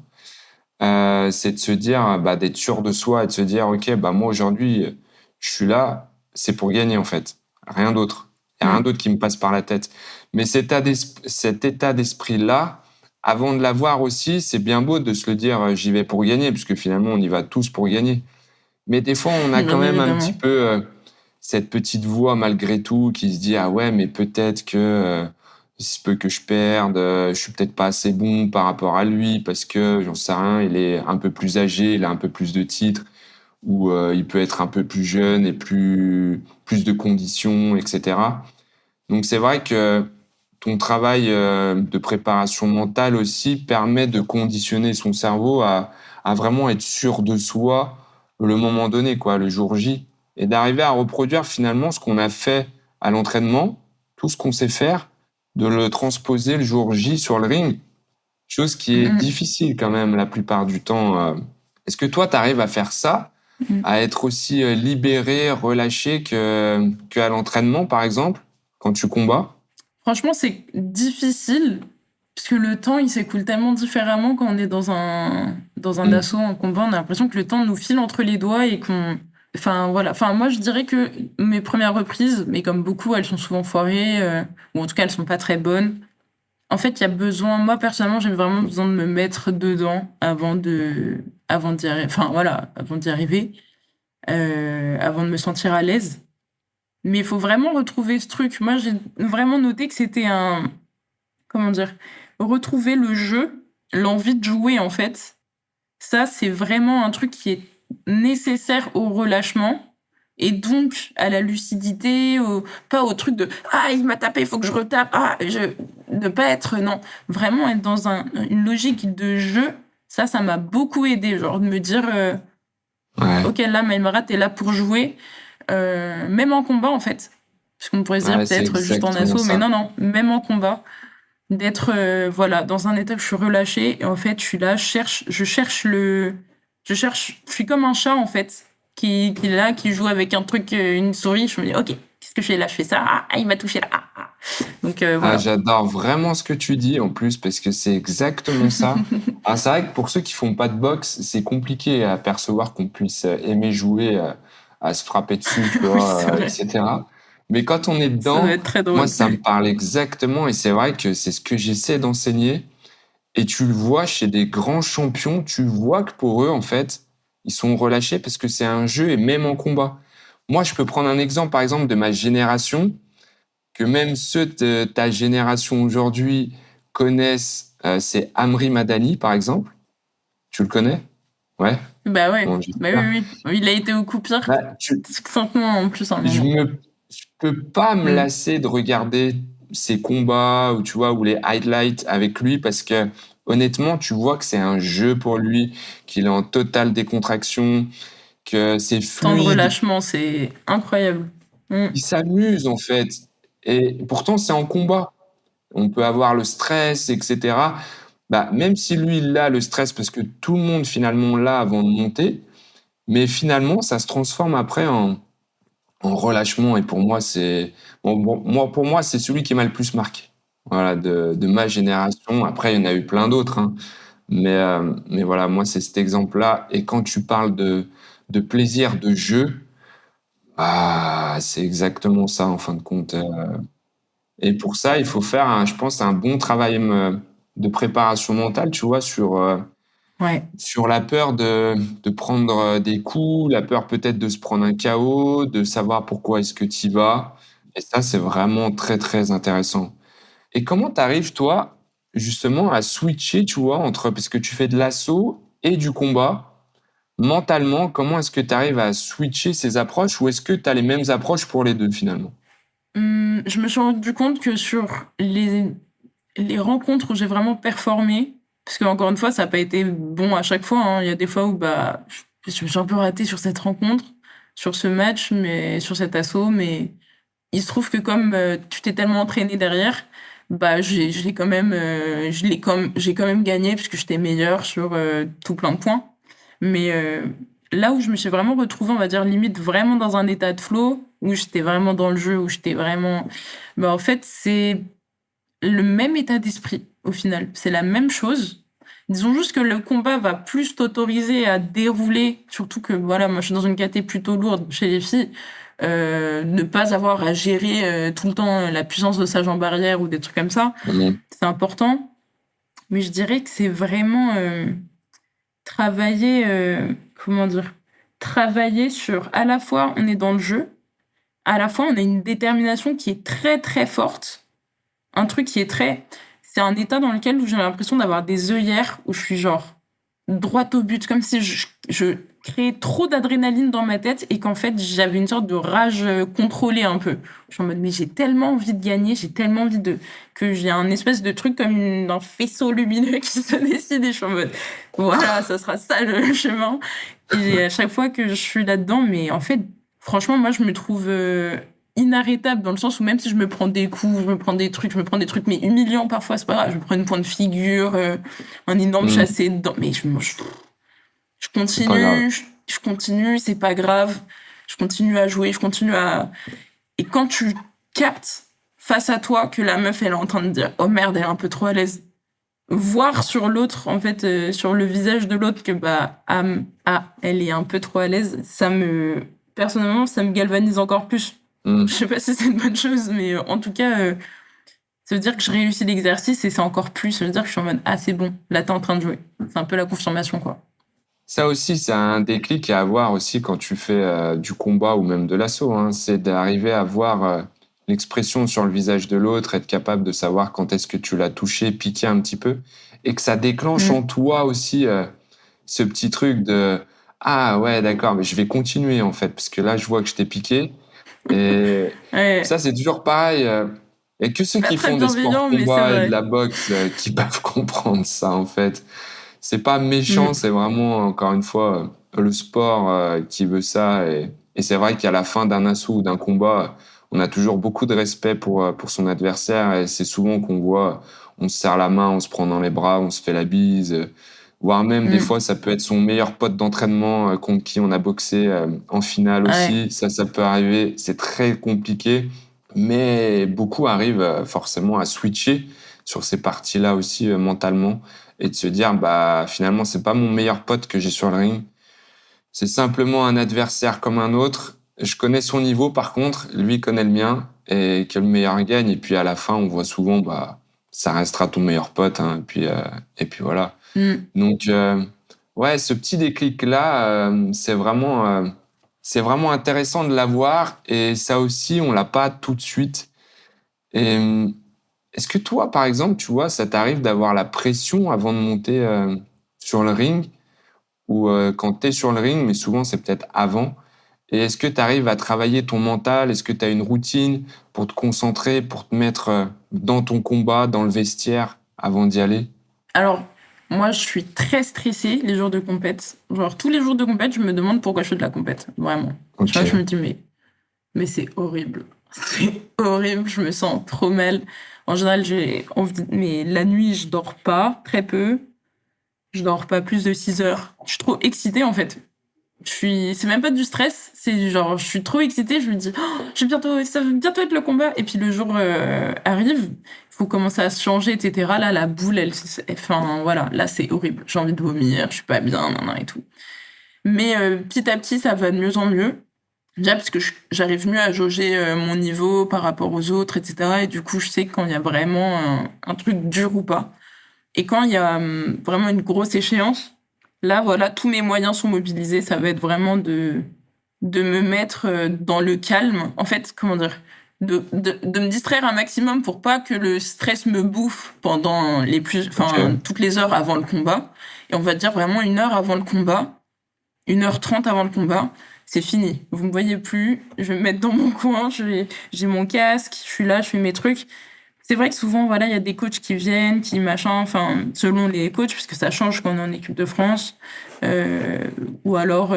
C'est de se dire, bah, d'être sûr de soi et de se dire: «OK, bah, moi aujourd'hui, je suis là, c'est pour gagner en fait, rien d'autre. Il y a rien Mm. d'autre qui me passe par la tête». Mais cet état d'esprit-là, avant de l'avoir aussi, c'est bien beau de se le dire, «J'y vais pour gagner», puisque finalement on y va tous pour gagner. Mais des fois, on a quand Bien même un petit évidemment. peu, cette petite voix malgré tout qui se dit: «Ah ouais, mais peut-être que, il se peut que je perde, je suis peut-être pas assez bon par rapport à lui parce que j'en sais rien, il est un peu plus âgé, il a un peu plus de titres ou, il peut être un peu plus jeune et plus de conditions et cetera». Donc c'est vrai que ton travail, de préparation mentale aussi permet de conditionner son cerveau à vraiment être sûr de soi le moment donné quoi, le jour J et d'arriver à reproduire finalement ce qu'on a fait à l'entraînement, tout ce qu'on sait faire, de le transposer le jour J sur le ring, chose qui est Mm, difficile quand même la plupart du temps, Est-ce que toi tu arrives à faire ça? mm. À être aussi, libéré, relâché qu'à l'entraînement par exemple, quand tu combats? Franchement, c'est difficile parce que le temps, il s'écoule tellement différemment quand on est dans un Mmh. assaut, en combat. On a l'impression que le temps nous file entre les doigts et qu'on. Enfin, voilà. Enfin, moi, je dirais que mes premières reprises, mais comme beaucoup, elles sont souvent foirées, ou en tout cas, elles sont pas très bonnes. En fait, il y a besoin. Moi, personnellement, j'ai vraiment besoin de me mettre dedans avant d'y arriver. Enfin, voilà, avant d'y arriver, avant de me sentir à l'aise. Mais il faut vraiment retrouver ce truc. Moi, j'ai vraiment noté que c'était un comment dire? Retrouver le jeu, l'envie de jouer, en fait. Ça, c'est vraiment un truc qui est nécessaire au relâchement et donc à la lucidité, pas au truc de: «Ah, il m'a tapé, il faut que je retape. Ah, je» ne pas être non, vraiment être dans une logique de jeu, ça m'a beaucoup aidé. Genre de me dire, Ouais, «OK, là, Maïmara, tu là pour jouer», même en combat, en fait. Parce qu'on pourrait se dire ouais, c'est peut-être juste en exactement assaut, mais ça. non, non, même en combat. D'être, voilà, dans un état où je suis relâchée et en fait, je suis là, je suis comme un chat, en fait, qui est là, qui joue avec un truc, une souris. Je me dis: «OK, qu'est-ce que je fais là? Je fais ça. Ah, ah, il m'a touché là. Ah, ah». Donc Ah, voilà. j'adore vraiment ce que tu dis en plus parce que c'est exactement ça. Ah, c'est vrai que pour ceux qui font pas de boxe, c'est compliqué à percevoir qu'on puisse, aimer jouer, à se frapper dessus, tu Oui, c'est vois, et vrai. cetera. Mais quand on est Ça doit dedans, être très moi, drôle. ça me parle exactement et c'est vrai que c'est ce que j'essaie d'enseigner et tu le vois chez des grands champions, tu vois que pour eux, en fait, ils sont relâchés parce que c'est un jeu et même en combat. Moi, je peux prendre un exemple, par exemple, de ma génération que même ceux de ta génération aujourd'hui connaissent, c'est Amri Madani, par exemple. Tu le connais? Ouais? Bah ouais, Bon, bah oui, j'espère. oui, oui. Il a été au coup pire, Bah, tu 5 mois en plus à un je moment. me je peux pas me Mmh. lasser de regarder ses combats ou tu vois, ou les highlights avec lui parce que honnêtement, tu vois que c'est un jeu pour lui, qu'il est en totale décontraction, que c'est Temps de fluide. relâchement, c'est incroyable. Mmh. Il s'amuse, en fait et pourtant c'est en combat. On peut avoir le stress et cetera. Bah, même si lui, il a le stress parce que tout le monde finalement l'a avant de monter, mais finalement, ça se transforme après en relâchement et pour moi, c'est moi, pour moi, c'est celui qui m'a le plus marqué. Voilà, de ma génération. Après, il y en a eu plein d'autres, hein, mais voilà, moi, c'est cet exemple-là et quand tu parles de plaisir de jeu, ah, c'est exactement ça en fin de compte, et pour ça, il faut faire un je pense un bon travail, de préparation mentale, tu vois? Ouais. Sur la peur de prendre, des coups, la peur peut-être de se prendre un KO, de savoir pourquoi est-ce que tu y vas et ça, c'est vraiment très, très intéressant et comment tu arrives toi, justement, à switcher, tu vois? Entre parce que tu fais de l'assaut et du combat. Mentalement, comment est-ce que tu arrives à switcher ces approches ou est-ce que tu as les mêmes approches pour les deux finalement? Je me suis rendu compte que sur les rencontres où j'ai vraiment performé, parce qu'encore une fois, ça n'a pas été bon à chaque fois, hein. Il y a des fois où, bah, je me suis un peu ratée sur cette rencontre, sur ce match, mais sur cet assaut, mais il se trouve que comme, tu t'es tellement entraîné derrière, bah, j'ai quand même, j'ai quand même gagné puisque j'étais meilleure sur, tout plein de points. Mais, là où je me suis vraiment retrouvée, on va dire limite vraiment dans un état de flow, où j'étais vraiment dans le jeu, où j'étais vraiment bah, en fait, c'est le même état d'esprit, au final. C'est la même chose. Disons juste que le combat va plus t'autoriser à dérouler, surtout que, voilà, moi, je suis dans une caté plutôt lourde chez les filles. Ne pas avoir à gérer tout le temps la puissance de sa jambe arrière ou des trucs comme ça, Mmh. c'est important. Mais je dirais que c'est vraiment travailler, comment dire, travailler sur à la fois on est dans le jeu, à la fois on a une détermination qui est très très forte, un truc qui est très c'est un état dans lequel où j'ai l'impression d'avoir des œillères où je suis genre droit au but, comme si je créais trop d'adrénaline dans ma tête et qu'en fait j'avais une sorte de rage contrôlée un peu. Je suis en mode mais j'ai tellement envie de gagner, j'ai tellement envie de que j'ai un espèce de truc comme un faisceau lumineux qui se décide et je suis en mode voilà, ça sera ça le chemin. Et à chaque fois que je suis là-dedans, mais en fait, franchement, moi je me trouve inarrêtable dans le sens où même si je me prends des coups, je me prends des trucs mais humiliants parfois, c'est pas grave, je me prends une pointe de figure, un énorme Mmh. chassé dedans, mais je C'est pas grave. continue, je continue, c'est pas grave, je continue à jouer, je continue à et quand tu captes face à toi que la meuf elle est en train de dire oh merde elle est un peu trop à l'aise, voir sur l'autre en fait sur le visage de l'autre que bah elle est un peu trop à l'aise, ça me personnellement ça me galvanise encore plus. Mmh. Je sais pas si c'est une bonne chose, mais en tout cas, ça veut dire que je réussis l'exercice et c'est encore plus. Ça veut dire que je suis en mode ah c'est bon, là t'es en train de jouer. C'est un peu la confirmation quoi. Ça aussi, c'est un déclic à avoir aussi quand tu fais du combat ou même de l'assaut, hein. C'est d'arriver à voir l'expression sur le visage de l'autre, être capable de savoir quand est-ce que tu l'as touché, piqué un petit peu, et que ça déclenche en Mm. toi aussi ce petit truc de ah ouais, d'accord, mais je vais continuer en fait, parce que là, je vois que je t'ai piqué. Et Ouais, ça, c'est toujours pareil. Il n'y a que ceux pas qui très font des sports bienveillant, mais c'est combat et de vrai. la boxe qui peuvent comprendre ça en fait. C'est pas méchant, Mm. c'est vraiment, encore une fois, le sport qui veut ça. Et c'est vrai qu'à la fin d'un assaut ou d'un combat, on a toujours beaucoup de respect pour son adversaire. Et c'est souvent qu'on voit, on se serre la main, on se prend dans les bras, on se fait la bise. Voire même, des Mm. fois, ça peut être son meilleur pote d'entraînement contre qui on a boxé en finale Ouais. aussi. Ça peut arriver. C'est très compliqué. Mais beaucoup arrivent forcément à switcher sur ces parties-là aussi mentalement et de se dire bah finalement c'est pas mon meilleur pote que j'ai sur le ring, c'est simplement un adversaire comme un autre. Je connais son niveau par contre, lui connaît le mien et que le meilleur gagne. Et puis à la fin on voit souvent bah ça restera ton meilleur pote hein, et puis voilà. Mm. Donc ouais, ce petit déclic là c'est vraiment intéressant de l'avoir et ça aussi on l'a pas tout de suite. Et est-ce que toi, par exemple, tu vois, ça t'arrive d'avoir la pression avant de monter sur le ring ou quand tu es sur le ring, mais souvent c'est peut-être avant. Et est-ce que tu arrives à travailler ton mental? Est-ce que tu as une routine pour te concentrer, pour te mettre dans ton combat, dans le vestiaire avant d'y aller? Alors moi je suis très stressée les jours de compète. Genre tous les jours de compète, je me demande pourquoi je fais de la compète, vraiment. Tu Ok. vois, je me dis mais c'est horrible. C'est horrible, je me sens trop mal. En général, j'ai envie mais la nuit, je dors pas, très peu. Je dors pas plus de 6 heures. Je suis trop excitée, en fait. C'est même pas du stress, c'est genre, je suis trop excitée, je me dis, oh, ça va bientôt être le combat. Et puis le jour arrive, il faut commencer à se changer, etc. Là, la boule, enfin, voilà, là, c'est horrible. J'ai envie de vomir, je suis pas bien, nan, nan, et tout. Mais petit à petit, ça va de mieux en mieux. Déjà parce que j'arrive mieux à jauger mon niveau par rapport aux autres, etc. Et du coup, je sais quand il y a vraiment un truc dur ou pas. Et quand il y a vraiment une grosse échéance, là, voilà, tous mes moyens sont mobilisés. Ça va être vraiment de me mettre dans le calme. En fait, comment dire, de me distraire un maximum pour pas que le stress me bouffe pendant Ok. toutes les heures avant le combat. Et on va dire vraiment 1 heure avant le combat, 1h30 avant le combat, c'est fini. Vous me voyez plus, je vais me mettre dans mon coin, j'ai mon casque, je suis là, je fais mes trucs. C'est vrai que souvent, voilà, il y a des coachs qui viennent, qui machin, enfin, selon les coachs, puisque ça change quand on est en équipe de France. Euh, ou alors,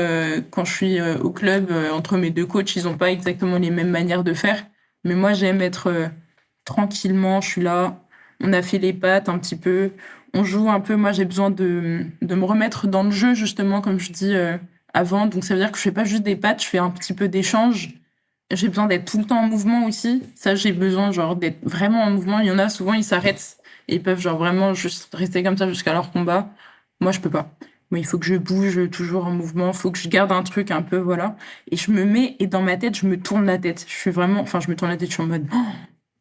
quand je suis au club, entre mes deux coachs, ils ont pas exactement les mêmes manières de faire. Mais moi, j'aime être tranquillement, je suis là, on a fait les pattes un petit peu, on joue un peu. Moi, j'ai besoin de me remettre dans le jeu, justement, comme je dis avant. Donc, ça veut dire que je fais pas juste des pattes, je fais un petit peu d'échange. J'ai besoin d'être tout le temps en mouvement aussi. Ça, j'ai besoin, genre, d'être vraiment en mouvement. Il y en a, souvent, ils s'arrêtent et ils peuvent, genre, vraiment juste rester comme ça jusqu'à leur combat. Moi, je peux pas. Moi, il faut que je bouge toujours en mouvement. Il faut que je garde un truc un peu, voilà. Et je me mets, et dans ma tête, je me tourne la tête. Je suis vraiment, enfin, je me tourne la tête, je suis en mode, oh,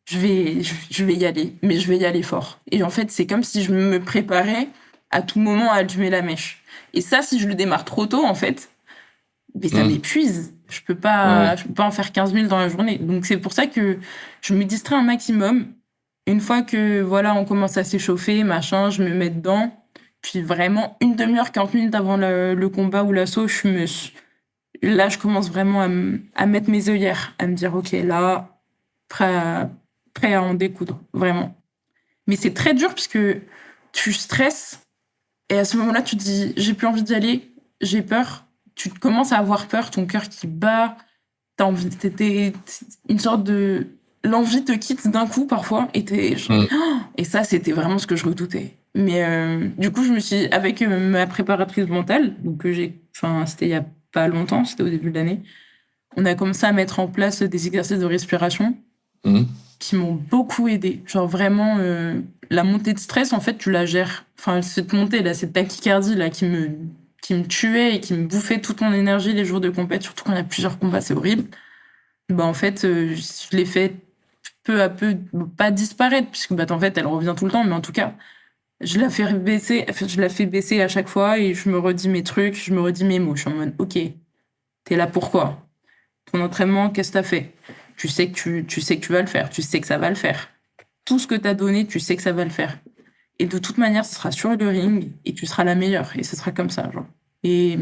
je vais y aller, mais je vais y aller fort. Et en fait, c'est comme si je me préparais à tout moment à allumer la mèche. Et ça, si je le démarre trop tôt, en fait, mais ça Hmm. m'épuise. Ouais. Je peux pas en faire 15 000 dans la journée. Donc c'est pour ça que je me distrais un maximum. Une fois que voilà, on commence à s'échauffer, machin, je me mets dedans. Puis vraiment, une demi-heure, 40 minutes avant le combat ou l'assaut, là, je commence vraiment à mettre mes œillères, à me dire, ok, là, prêt à, prêt à en découdre, vraiment. Mais c'est très dur parce que tu stresses et à ce moment-là, tu te dis, j'ai plus envie d'y aller, j'ai peur. Tu commences à avoir peur, ton cœur qui bat, t'as envie, une sorte de, l'envie te quitte d'un coup parfois, Hmm. et ça, c'était vraiment ce que je redoutais. Mais du coup, je me suis, avec ma préparatrice mentale, donc enfin, c'était il y a pas longtemps, c'était au début de l'année, on a commencé à mettre en place des exercices de respiration Hmm. qui m'ont beaucoup aidé. Genre vraiment, la montée de stress, en fait, tu la gères. Enfin, cette montée, là, cette tachycardie, là, qui me tuait et qui me bouffait toute mon énergie les jours de compète, surtout quand il y a plusieurs combats, c'est horrible. Bah, en fait, je l'ai fait peu à peu, pas disparaître, puisque, bah, en fait, elle revient tout le temps, mais en tout cas, je la fais baisser à chaque fois et je me redis mes trucs, je me redis mes mots. Je suis en mode, ok, t'es là pourquoi? Ton entraînement, qu'est-ce que t'as fait? Tu sais que tu vas le faire, tu sais que ça va le faire. Tout ce que t'as donné, tu sais que ça va le faire. Et de toute manière, ce sera sur le ring et tu seras la meilleure. Et ce sera comme ça, genre. Et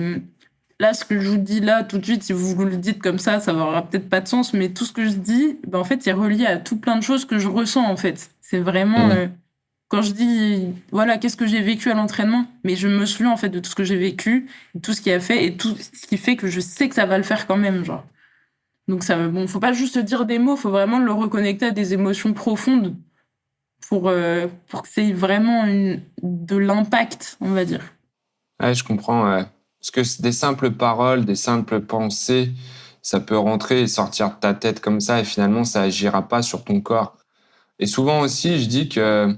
là, ce que je vous dis là, tout de suite, si vous le dites comme ça n'aura peut-être pas de sens, mais tout ce que je dis, ben, en fait, c'est relié à tout plein de choses que je ressens, en fait. C'est vraiment, Hmm. quand je dis, voilà, qu'est-ce que j'ai vécu à l'entraînement, mais je me souviens, en fait, de tout ce que j'ai vécu, tout ce qui a fait et tout ce qui fait que je sais que ça va le faire quand même, genre. Donc ça, bon, faut pas juste dire des mots, faut vraiment le reconnecter à des émotions profondes pour que c'est vraiment de l'impact, on va dire. Ouais, je comprends. Ouais. Parce que des simples paroles, des simples pensées, ça peut rentrer et sortir de ta tête comme ça, et finalement, ça agira pas sur ton corps. Et souvent aussi, je dis que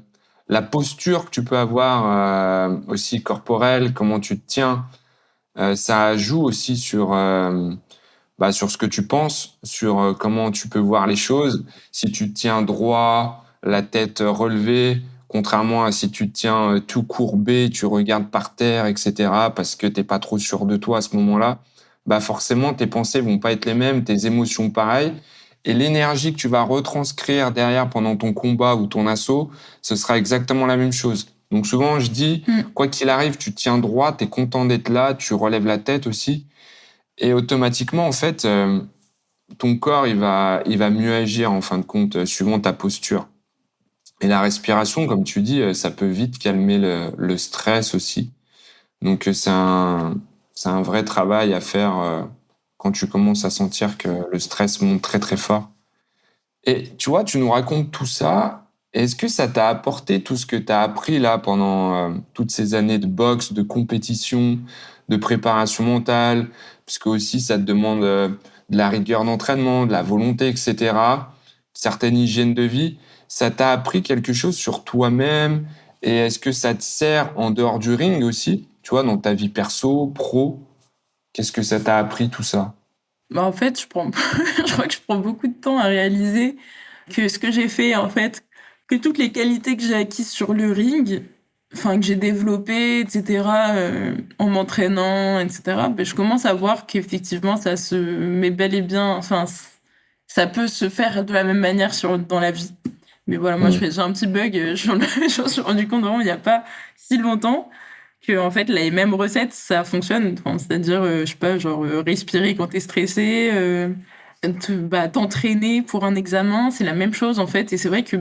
la posture que tu peux avoir aussi corporelle, comment tu te tiens, ça joue aussi sur ce que tu penses, sur comment tu peux voir les choses. Si tu te tiens droit, la tête relevée, contrairement à si tu te tiens tout courbé, tu regardes par terre, etc., parce que t'es pas trop sûr de toi à ce moment-là, bah forcément tes pensées vont pas être les mêmes, tes émotions pareilles, et l'énergie que tu vas retranscrire derrière pendant ton combat ou ton assaut, ce sera exactement la même chose. Donc souvent je dis, Mm. quoi qu'il arrive, tu te tiens droit, t'es content d'être là, tu relèves la tête aussi, et automatiquement, en fait, ton corps, il va mieux agir, en fin de compte, suivant ta posture. Et la respiration, comme tu dis, ça peut vite calmer le stress aussi. Donc, c'est un vrai travail à faire quand tu commences à sentir que le stress monte très, très fort. Et tu vois, tu nous racontes tout ça. Est-ce que ça t'a apporté tout ce que tu as appris là pendant toutes ces années de boxe, de compétition, de préparation mentale, parce que aussi ça te demande de la rigueur d'entraînement, de la volonté, etc., certaines hygiènes de vie. Ça t'a appris quelque chose sur toi-même et est-ce que ça te sert en dehors du ring aussi, tu vois, dans ta vie perso, pro? Qu'est-ce que ça t'a appris tout ça? Bah, en fait, je crois que je prends beaucoup de temps à réaliser que ce que j'ai fait, en fait, que toutes les qualités que j'ai acquises sur le ring, enfin, que j'ai développées, etc., en m'entraînant, etc., ben, je commence à voir qu'effectivement, ça se met bel et bien, enfin, ça peut se faire de la même manière dans la vie. Mais voilà, moi, Mm. j'ai un petit bug. Je me suis rendu compte vraiment il n'y a pas si longtemps que, en fait, les mêmes recettes, ça fonctionne. Enfin, c'est-à-dire, je sais pas, genre, respirer quand t'es stressé, t'entraîner pour un examen, c'est la même chose, en fait. Et c'est vrai que,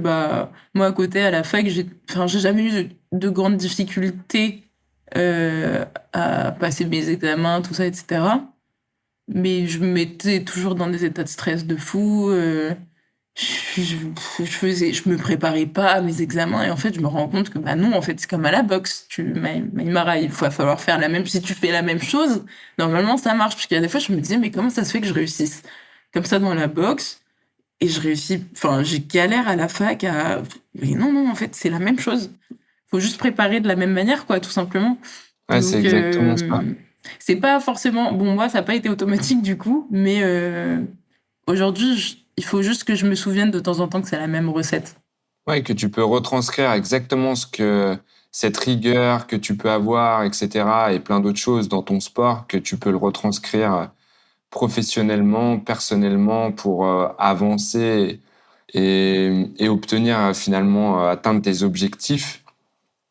moi, à côté, à la fac, j'ai jamais eu de grandes difficultés à passer mes examens, tout ça, etc. Mais je me mettais toujours dans des états de stress de fou. Je me préparais pas à mes examens et en fait, je me rends compte que non, en fait, c'est comme à la boxe. Maïmara, il va falloir faire la même. Si tu fais la même chose, normalement, ça marche. Parce qu'il y a des fois, je me disais, mais comment ça se fait que je réussisse comme ça dans la boxe et je réussis. Enfin, j'ai galère à la fac à. Mais non, non, en fait, c'est la même chose. Faut juste préparer de la même manière, quoi, tout simplement. Ouais, c'est Donc, exactement ça. c'est pas forcément. Bon, moi, ça n'a pas été automatique du coup, mais aujourd'hui, il faut juste que je me souvienne de temps en temps que c'est la même recette. Ouais, que tu peux retranscrire exactement cette rigueur que tu peux avoir, etc., et plein d'autres choses dans ton sport, que tu peux le retranscrire professionnellement, personnellement, pour avancer et obtenir finalement atteindre tes objectifs.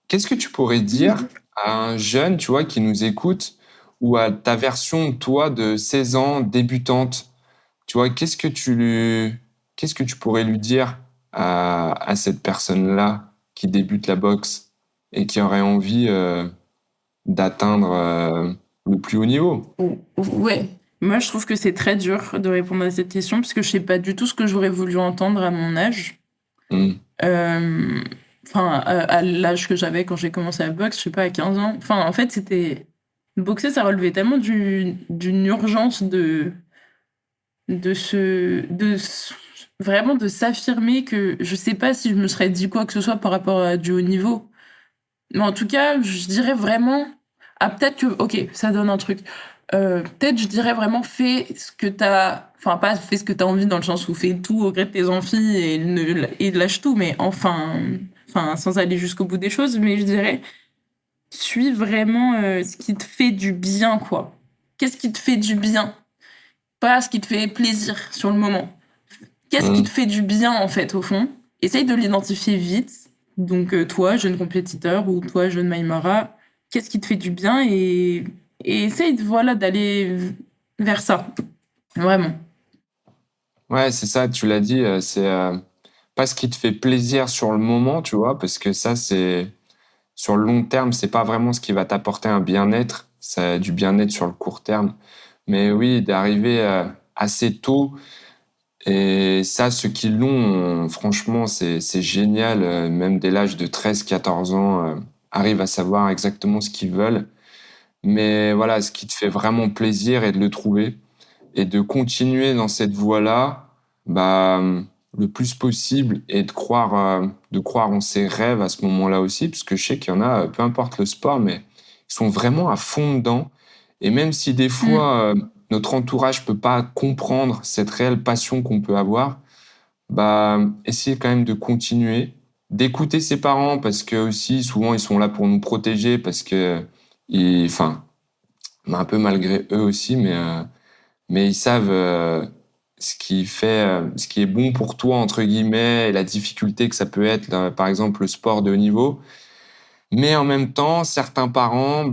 Qu'est-ce que tu pourrais dire à un jeune, tu vois, qui nous écoute, ou à ta version, toi, de 16 ans, débutante? Tu vois, qu'est-ce que tu pourrais lui dire à cette personne-là qui débute la boxe et qui aurait envie d'atteindre le plus haut niveau? Ouais. Moi, je trouve que c'est très dur de répondre à cette question parce que je sais pas du tout ce que j'aurais voulu entendre à mon âge. Mm. Euh, Enfin, à l'âge que j'avais quand j'ai commencé à boxe, je sais pas, à 15 ans. Enfin, en fait, c'était. Boxer, ça relevait tellement d'une urgence vraiment de s'affirmer que je sais pas si je me serais dit quoi que ce soit par rapport à du haut niveau. Mais en tout cas, je dirais vraiment, peut-être que, ok, ça donne un truc. Peut-être, je dirais vraiment, fais ce que t'as, enfin, pas fais ce que t'as envie dans le sens où fais tout au gré de tes envies et lâche tout, mais enfin, sans aller jusqu'au bout des choses, mais je dirais, suis vraiment ce qui te fait du bien, quoi. Qu'est-ce qui te fait du bien? Pas ce qui te fait plaisir sur le moment. Qu'est-ce qui te Mm. fait du bien, en fait, au fond? Essaye de l'identifier vite. Donc, toi, jeune compétiteur, ou toi, jeune Maïmara, qu'est-ce qui te fait du bien et essaye, voilà, d'aller vers ça. Vraiment. Ouais, c'est ça, tu l'as dit, c'est pas ce qui te fait plaisir sur le moment, tu vois, parce que ça, c'est sur le long terme, c'est pas vraiment ce qui va t'apporter un bien-être, c'est du bien-être sur le court terme. Mais oui, d'arriver assez tôt. Et ça, ceux qui l'ont, franchement, c'est génial. Même dès l'âge de 13, 14 ans, arrivent à savoir exactement ce qu'ils veulent. Mais voilà, ce qui te fait vraiment plaisir est de le trouver et de continuer dans cette voie-là, bah, le plus possible et de croire en ses rêves à ce moment-là aussi, parce que je sais qu'il y en a, peu importe le sport, mais ils sont vraiment à fond dedans. Et même si des Mm. fois, notre entourage peut pas comprendre cette réelle passion qu'on peut avoir, bah, essayer quand même de continuer, d'écouter ses parents parce que aussi souvent ils sont là pour nous protéger parce que enfin, un peu malgré eux aussi, mais ils savent ce qui est bon pour toi entre guillemets et la difficulté que ça peut être, là, par exemple le sport de haut niveau. Mais en même temps, certains parents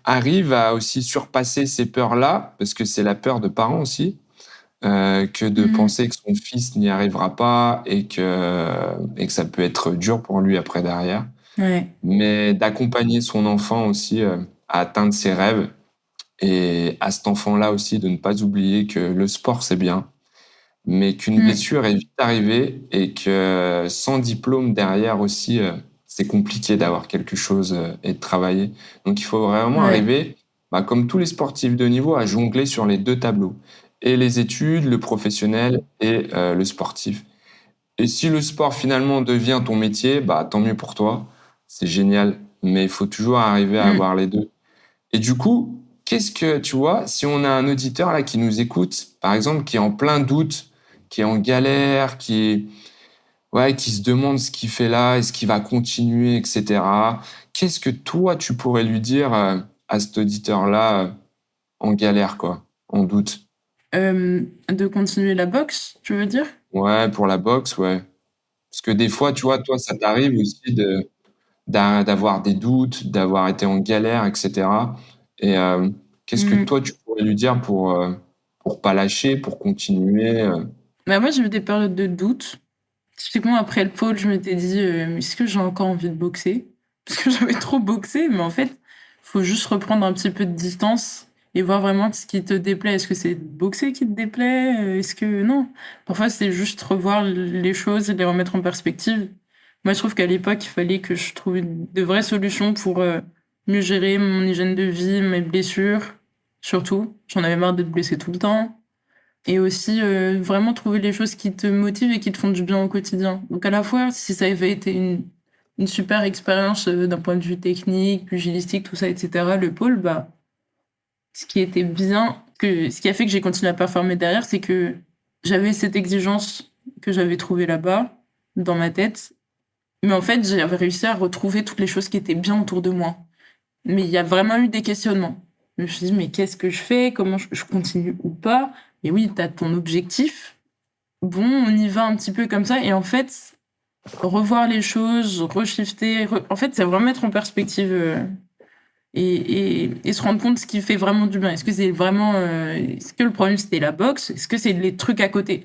arrivent à aussi surpasser ces peurs-là parce que c'est la peur de parents aussi que de Mm. penser que son fils n'y arrivera pas et que ça peut être dur pour lui après derrière. Ouais. Mais d'accompagner son enfant aussi à atteindre ses rêves et à cet enfant-là aussi de ne pas oublier que le sport c'est bien, mais qu'une Mm. blessure est vite arrivée et que sans diplôme derrière aussi, c'est compliqué d'avoir quelque chose et de travailler. Donc il faut vraiment Ouais. arriver, comme tous les sportifs de niveau, à jongler sur les deux tableaux. Et les études, le professionnel et le sportif. Et si le sport finalement devient ton métier, tant mieux pour toi, c'est génial. Mais il faut toujours arriver à Mm. avoir les deux. Et du coup, qu'est-ce que, tu vois, si on a un auditeur là qui nous écoute, par exemple, qui est en plein doute, qui est en galère, ouais, qui se demande ce qu'il fait là, est-ce qu'il va continuer, etc. Qu'est-ce que toi, tu pourrais lui dire à cet auditeur-là en galère, quoi, en doute? De continuer la boxe, tu veux dire? Ouais, pour la boxe, ouais. Parce que des fois, tu vois, toi, ça t'arrive aussi d'avoir des doutes, d'avoir été en galère, et cetera. Et qu'est-ce que Mmh. toi, tu pourrais lui dire pour pas lâcher, pour continuer? Bah, moi, j'ai eu des périodes de doute. Typiquement, après le pole, je m'étais dit, «Est-ce que j'ai encore envie de boxer?» Parce que j'avais trop boxé, mais en fait, faut juste reprendre un petit peu de distance et voir vraiment ce qui te déplaît. Est-ce que c'est boxer qui te déplaît? Est-ce que non. Parfois, c'est juste revoir les choses et les remettre en perspective. Moi, je trouve qu'à l'époque, il fallait que je trouve de vraies solutions pour, mieux gérer mon hygiène de vie, mes blessures, surtout. J'en avais marre d'être blessée tout le temps. Et aussi, vraiment trouver les choses qui te motivent et qui te font du bien au quotidien. Donc à la fois, si ça avait été une super expérience, d'un point de vue technique, pugilistique, tout ça et cetera, le pole, bah, ce qui était bien ce qui a fait que j'ai continué à performer derrière, c'est que j'avais cette exigence que j'avais trouvée là-bas, dans ma tête, mais en fait, j'avais réussi à retrouver toutes les choses qui étaient bien autour de moi. Mais il y a vraiment eu des questionnements. Je me suis dit: «Mais qu'est-ce que je fais? Comment je continue ou pas?» Et oui, tu as ton objectif. Bon, on y va un petit peu comme ça et en fait, revoir les choses, reshifter, en fait, c'est remettre en perspective, et se rendre compte de ce qui fait vraiment du bien. Est-ce que c'est vraiment, est-ce que le problème c'était la boxe? Est-ce que c'est les trucs à côté?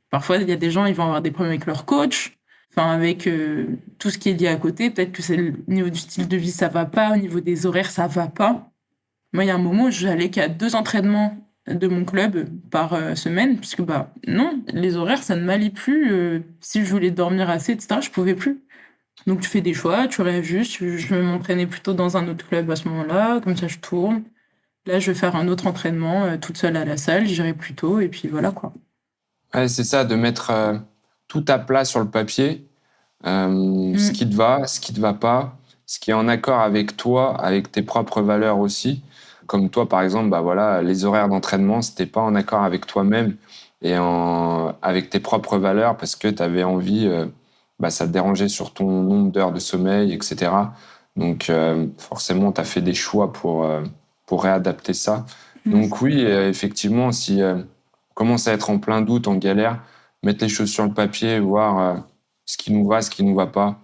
Parfois, il y a des gens, ils vont avoir des problèmes avec leur coach, enfin avec, tout ce qui est lié à côté. Peut-être que c'est le niveau du style de vie, ça va pas, au niveau des horaires, ça va pas. Moi, il y a un moment où j'allais qu'à 2 entraînements de mon club par, semaine puisque, bah, non, les horaires, ça ne m'allait plus, si je voulais dormir assez et cetera, je pouvais plus. Donc tu fais des choix, tu réajustes, je m'entraînais plutôt dans un autre club à ce moment-là, comme ça je tourne. Là, je vais faire un autre entraînement, toute seule à la salle, j'irai plus tôt et puis voilà, quoi. Ouais, c'est ça, de mettre tout à plat sur le papier, ce Mmh. qui te va, ce qui te va pas, ce qui est en accord avec toi, avec tes propres valeurs aussi. Comme toi, par exemple, bah voilà, les horaires d'entraînement, c'était pas en accord avec toi-même et avec tes propres valeurs parce que tu avais envie, bah, ça te dérangeait sur ton nombre d'heures de sommeil, etc. Donc, forcément, tu as fait des choix pour réadapter ça. Mmh. Donc, oui, effectivement, si on commence à être en plein doute, en galère, mettre les choses sur le papier, voir ce qui nous va, ce qui nous va pas,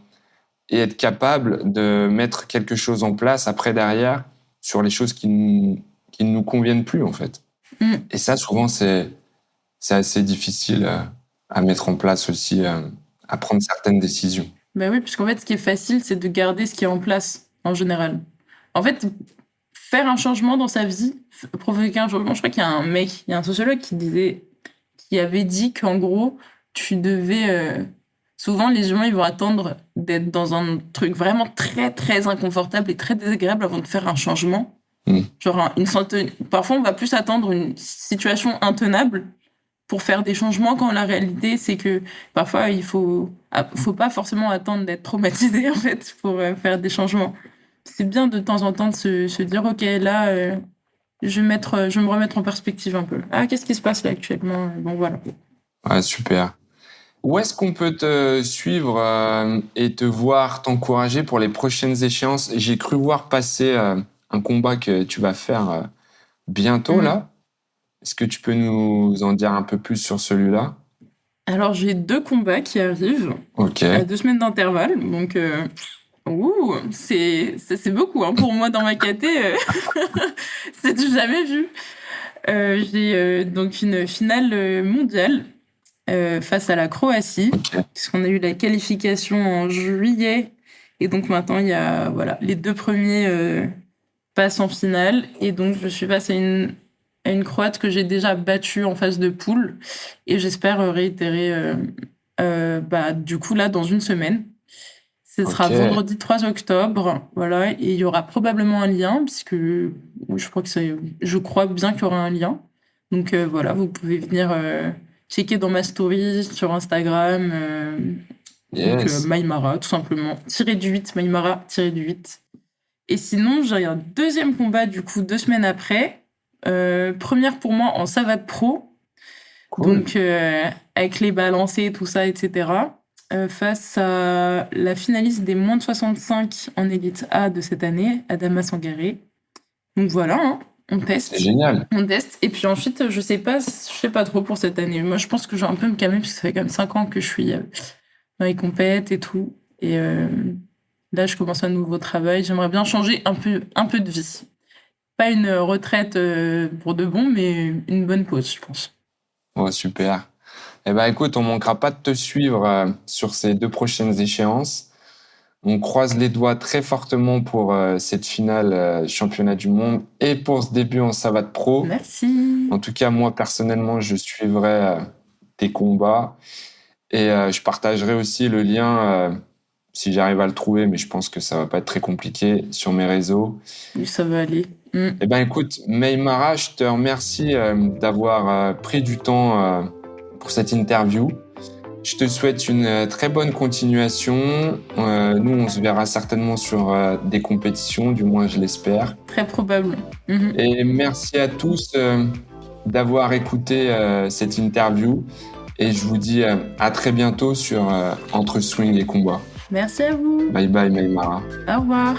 et être capable de mettre quelque chose en place après derrière sur les choses qui ne nous conviennent plus en fait. Mmh. Et ça, souvent, c'est assez difficile à mettre en place aussi, à prendre certaines décisions. Bah, oui, puisqu'en fait, ce qui est facile, c'est de garder ce qui est en place, en général. En fait, faire un changement dans sa vie, provoquer un changement, je crois qu'il y a un mec, il y a un sociologue qui avait dit qu'en gros, tu devais, souvent les humains, ils vont attendre d'être dans un truc vraiment très, très inconfortable et très désagréable avant de faire un changement. Mm. Genre une centaine parfois on va plus attendre une situation intenable pour faire des changements quand la réalité, c'est que parfois faut pas forcément attendre d'être traumatisé en fait pour, faire des changements. C'est bien de temps en temps de se dire: «OK, là, je vais me remettre en perspective un peu. Ah, qu'est-ce qui se passe là actuellement?» Bon voilà. Ouais, super. Où est-ce qu'on peut te suivre et te voir t'encourager pour les prochaines échéances? J'ai cru voir passer un combat que tu vas faire bientôt Mmh. là. Est-ce que tu peux nous en dire un peu plus sur celui-là? Alors j'ai 2 combats qui arrivent Ok. à 2 semaines d'intervalle, donc ouh, c'est beaucoup, hein, pour moi dans ma caté, c'est du jamais vu. J'ai, donc une finale, mondiale, face à la Croatie, Ok. puisqu'on a eu la qualification en juillet et donc maintenant il y a voilà, les 2 premiers passent en finale et donc je suis face à une Croate que j'ai déjà battue en phase de poule et j'espère, réitérer, bah, du coup là dans une semaine. Ce sera Ok. vendredi 3 octobre, voilà, et il y aura probablement un lien puisque je crois bien qu'il y aura un lien. Donc voilà, vous pouvez venir, checker dans ma story sur Instagram, donc Yes. Maïmara tout simplement, tiré du 8, Maïmara tiré du 8. Et sinon, j'ai un deuxième combat du coup 2 semaines après, 1re pour moi en savate pro, Cool. donc avec les balancés, tout ça et cetera, face à la finaliste des moins de 65 en élite A de cette année, Adama Sangaré. Donc voilà, hein. On C'est teste. génial. On teste et puis ensuite, je sais pas trop pour cette année. Moi, je pense que je vais un peu me calmer parce que ça fait quand même 5 ans que je suis, dans les compètes et tout et là, je commence un nouveau travail. J'aimerais bien changer un peu de vie. Pas une, retraite, pour de bon, mais une bonne pause, je pense. Oh, super. Eh ben, écoute, on manquera pas de te suivre sur ces 2 prochaines échéances. On croise les doigts très fortement pour cette finale championnat du monde et pour ce début en savate pro. Merci. En tout cas, moi, personnellement, je suivrai tes combats et je partagerai aussi le lien, si j'arrive à le trouver, mais je pense que ça va pas être très compliqué, sur mes réseaux. Oui, ça va aller. Eh ben, écoute, Maïmara, je te remercie d'avoir pris du temps pour cette interview. Je te souhaite une très bonne continuation. Nous, on se verra certainement sur des compétitions, du moins je l'espère. Très probable. Et merci à tous d'avoir écouté cette interview. Et je vous dis à très bientôt sur Entre Swing et Combat. Merci à vous. Bye bye, Maïmara. Au revoir.